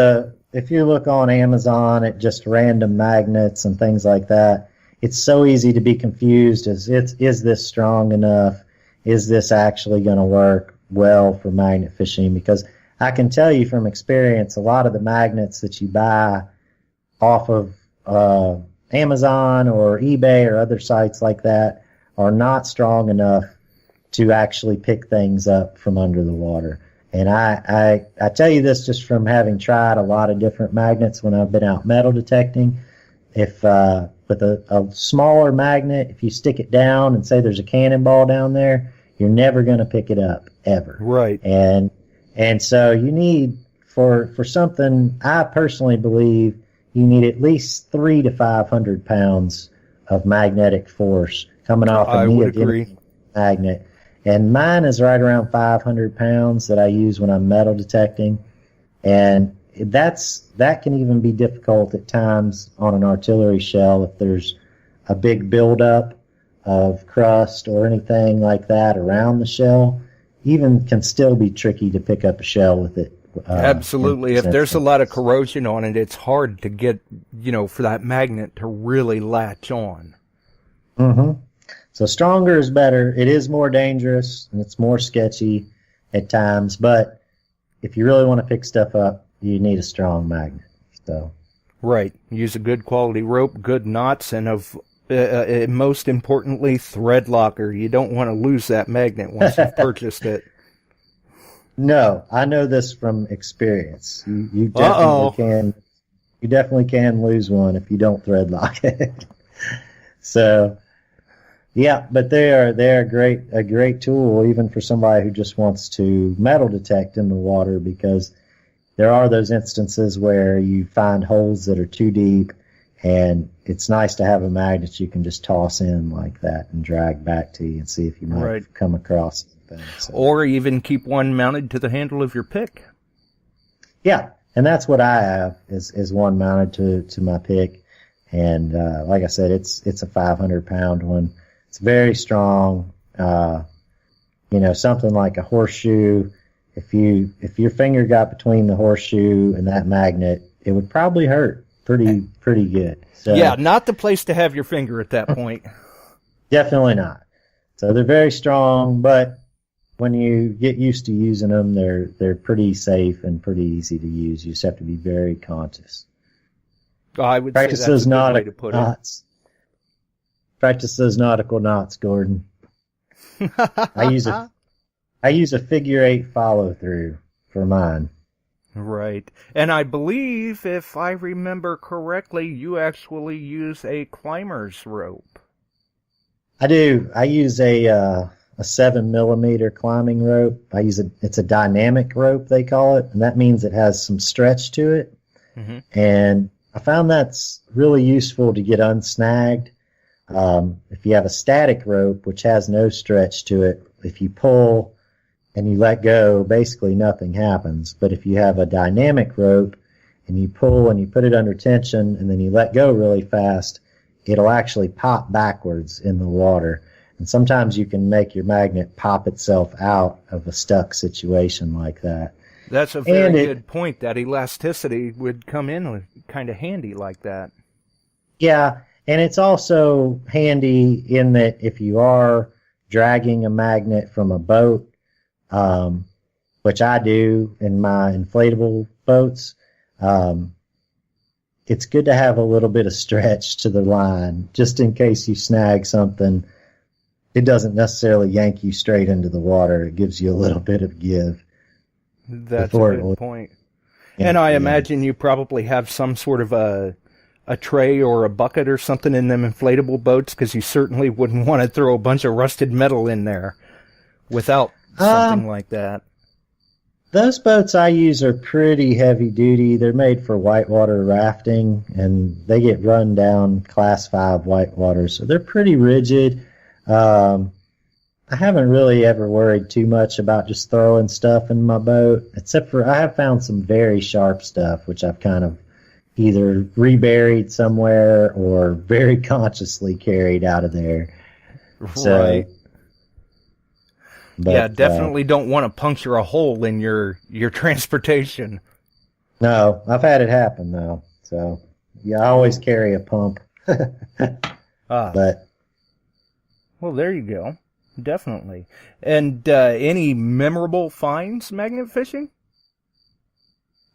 if you look on Amazon at just random magnets and things like that, it's so easy to be confused is this strong enough? Is this actually going to work well for magnet fishing? Because I can tell you from experience, a lot of the magnets that you buy off of Amazon or eBay or other sites like that are not strong enough to actually pick things up from under the water. And I tell you this just from having tried a lot of different magnets when I've been out metal detecting. If with a smaller magnet, if you stick it down and say there's a cannonball down there, you're never going to pick it up ever. Right. And so you need for something, I personally believe you need at least 300 to 500 pounds of magnetic force coming off a neodymium magnet. And mine is right around 500 pounds that I use when I'm metal detecting. And that can even be difficult at times on an artillery shell if there's a big buildup of crust or anything like that around the shell. Even can still be tricky to pick up a shell with it. Absolutely. If there's a lot of corrosion on it, it's hard to get, for that magnet to really latch on. So stronger is better. It is more dangerous and it's more sketchy at times, but if you really want to pick stuff up, you need a strong magnet. So right. Use a good quality rope, good knots, and most importantly, thread locker. You don't want to lose that magnet once you've purchased it. No, I know this from experience. You definitely can. You definitely can lose one if you don't thread lock it. So, yeah, but they're a great tool even for somebody who just wants to metal detect in the water, because there are those instances where you find holes that are too deep, and it's nice to have a magnet you can just toss in like that and drag back to you and see if you might come across something. So. Or even keep one mounted to the handle of your pick. Yeah, and that's what I have is one mounted to my pick. And like I said, it's a 500-pound one. It's very strong. Something like a horseshoe. If your finger got between the horseshoe and that magnet, it would probably hurt pretty good. So, yeah, not the place to have your finger at that point. Definitely not. So they're very strong, but when you get used to using them, they're pretty safe and pretty easy to use. You just have to be very conscious. I would Practice say that's those a good way to put knots. Practice those nautical knots, Gordon. it. I use a figure 8 follow through for mine. Right. And I believe, if I remember correctly, you actually use a climber's rope. I do. I use a 7mm climbing rope. It's a dynamic rope, they call it, and that means it has some stretch to it. Mm-hmm. And I found that's really useful to get unsnagged. If you have a static rope, which has no stretch to it, if you pull and you let go, basically nothing happens. But if you have a dynamic rope and you pull and you put it under tension and then you let go really fast, it'll actually pop backwards in the water. And sometimes you can make your magnet pop itself out of a stuck situation like that. That's a very good point. That elasticity would come in kind of handy like that. Yeah, and it's also handy in that if you are dragging a magnet from a boat, which I do in my inflatable boats, it's good to have a little bit of stretch to the line, just in case you snag something. It doesn't necessarily yank you straight into the water. It gives you a little bit of give. That's a good point. Yeah, and I imagine you probably have some sort of a tray or a bucket or something in them inflatable boats, because you certainly wouldn't want to throw a bunch of rusted metal in there without something like that. Those boats I use are pretty heavy duty. They're made for whitewater rafting, and they get run down Class 5 whitewater, so they're pretty rigid. I haven't really ever worried too much about just throwing stuff in my boat, except for I have found some very sharp stuff, which I've kind of either reburied somewhere or very consciously carried out of there. Right. So, but, yeah, definitely don't want to puncture a hole in your transportation. No, I've had it happen though. So yeah, I always carry a pump. But well, there you go. Definitely. And any memorable finds magnet fishing?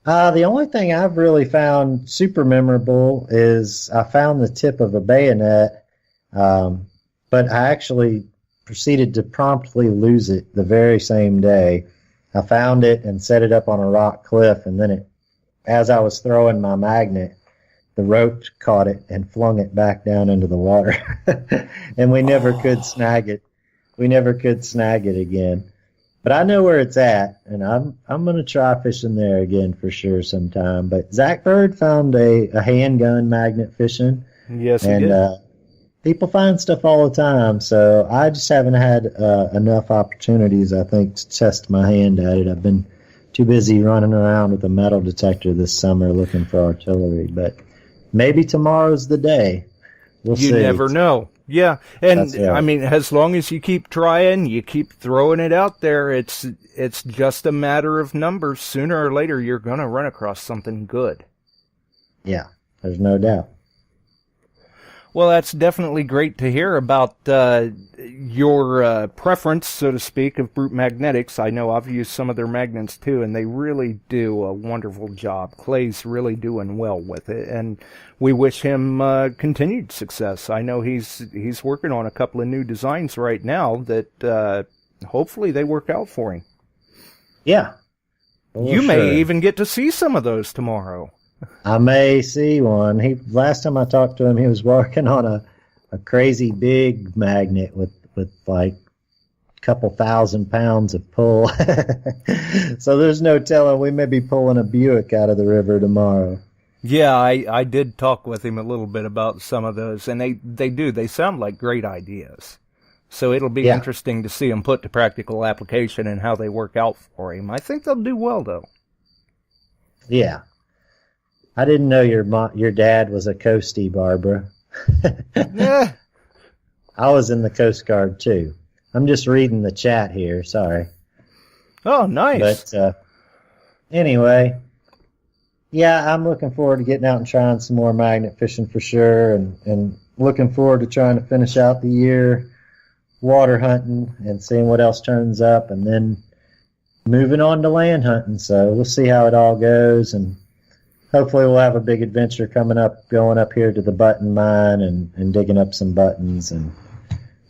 The only thing I've really found super memorable is I found the tip of a bayonet, but I actually proceeded to promptly lose it the very same day. I found it and set it up on a rock cliff, and then as I was throwing my magnet, the rope caught it and flung it back down into the water. And we never could snag it. We never could snag it again. But I know where it's at, and I'm going to try fishing there again for sure sometime. But Zach Bird found a handgun magnet fishing. Yes, he did. People find stuff all the time, so I just haven't had enough opportunities, I think, to test my hand at it. I've been too busy running around with a metal detector this summer looking for artillery. But maybe tomorrow's the day. We'll see. You never know. Yeah, and Right. I mean, as long as you keep trying, you keep throwing it out there, it's just a matter of numbers. Sooner or later, you're going to run across something good. Yeah, there's no doubt. Well, that's definitely great to hear about your preference, so to speak, of Brute Magnetics. I know I've used some of their magnets too, and they really do a wonderful job. Clay's really doing well with it, and we wish him continued success. I know he's working on a couple of new designs right now that hopefully they work out for him. Yeah. You may even get to see some of those tomorrow. I may see one. Last time I talked to him, he was working on a crazy big magnet with like a couple 1,000 pounds of pull. So there's no telling. We may be pulling a Buick out of the river tomorrow. Yeah, I did talk with him a little bit about some of those, and they sound like great ideas. So it'll be interesting to see them put to practical application and how they work out for him. I think they'll do well, though. Yeah. I didn't know your dad was a coastie, Barbara. Yeah. I was in the Coast Guard, too. I'm just reading the chat here. Sorry. Oh, nice. But anyway, yeah, I'm looking forward to getting out and trying some more magnet fishing for sure, and looking forward to trying to finish out the year water hunting and seeing what else turns up, and then moving on to land hunting. So we'll see how it all goes, and hopefully we'll have a big adventure coming up, going up here to the button mine and digging up some buttons, and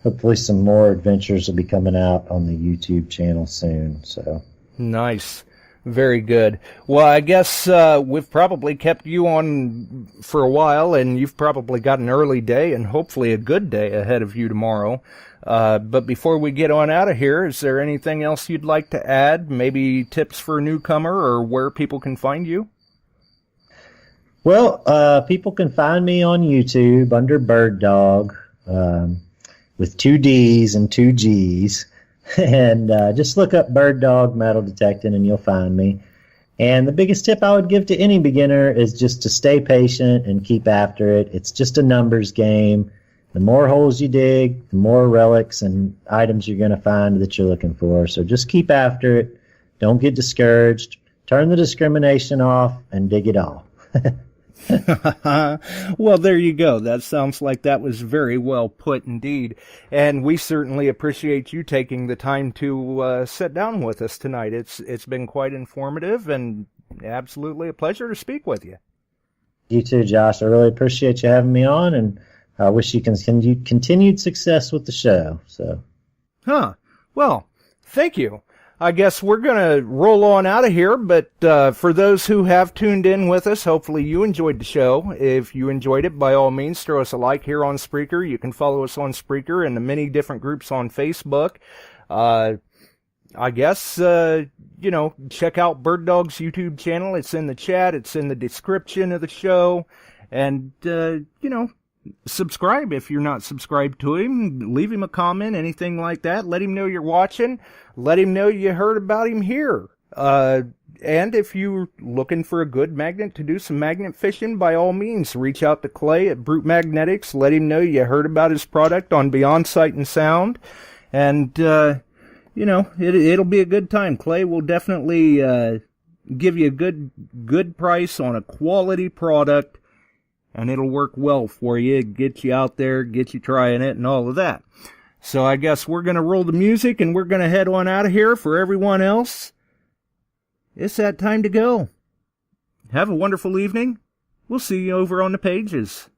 hopefully some more adventures will be coming out on the YouTube channel soon. So nice. Very good. Well, I guess we've probably kept you on for a while, and you've probably got an early day and hopefully a good day ahead of you tomorrow. But before we get on out of here, is there anything else you'd like to add? Maybe tips for a newcomer or where people can find you? Well, people can find me on YouTube under BirdDogg, with 2 D's and 2 G's. And just look up BirdDogg metal detecting and you'll find me. And the biggest tip I would give to any beginner is just to stay patient and keep after it. It's just a numbers game. The more holes you dig, the more relics and items you're going to find that you're looking for. So just keep after it. Don't get discouraged. Turn the discrimination off and dig it all. Well, there you go. That sounds like that was very well put indeed. And we certainly appreciate you taking the time to sit down with us tonight. It's been quite informative and absolutely a pleasure to speak with you. You too, Josh. I really appreciate you having me on, and I wish you continued success with the show. So, Well, thank you. I guess we're going to roll on out of here, but for those who have tuned in with us, hopefully you enjoyed the show. If you enjoyed it, by all means, throw us a like here on Spreaker. You can follow us on Spreaker and the many different groups on Facebook. I guess, check out BirdDogg's YouTube channel. It's in the chat. It's in the description of the show. And, subscribe if you're not subscribed to him. Leave him a comment, anything like that. Let him know you're watching. Let him know you heard about him here. And if you're looking for a good magnet to do some magnet fishing, by all means, reach out to Clay at Brute Magnetics. Let him know you heard about his product on Beyond Sight and Sound. And, it'll be a good time. Clay will definitely give you a good price on a quality product. And it'll work well for you, get you out there, get you trying it, and all of that. So I guess we're going to roll the music, and we're going to head on out of here. For everyone else, it's that time to go. Have a wonderful evening. We'll see you over on the pages.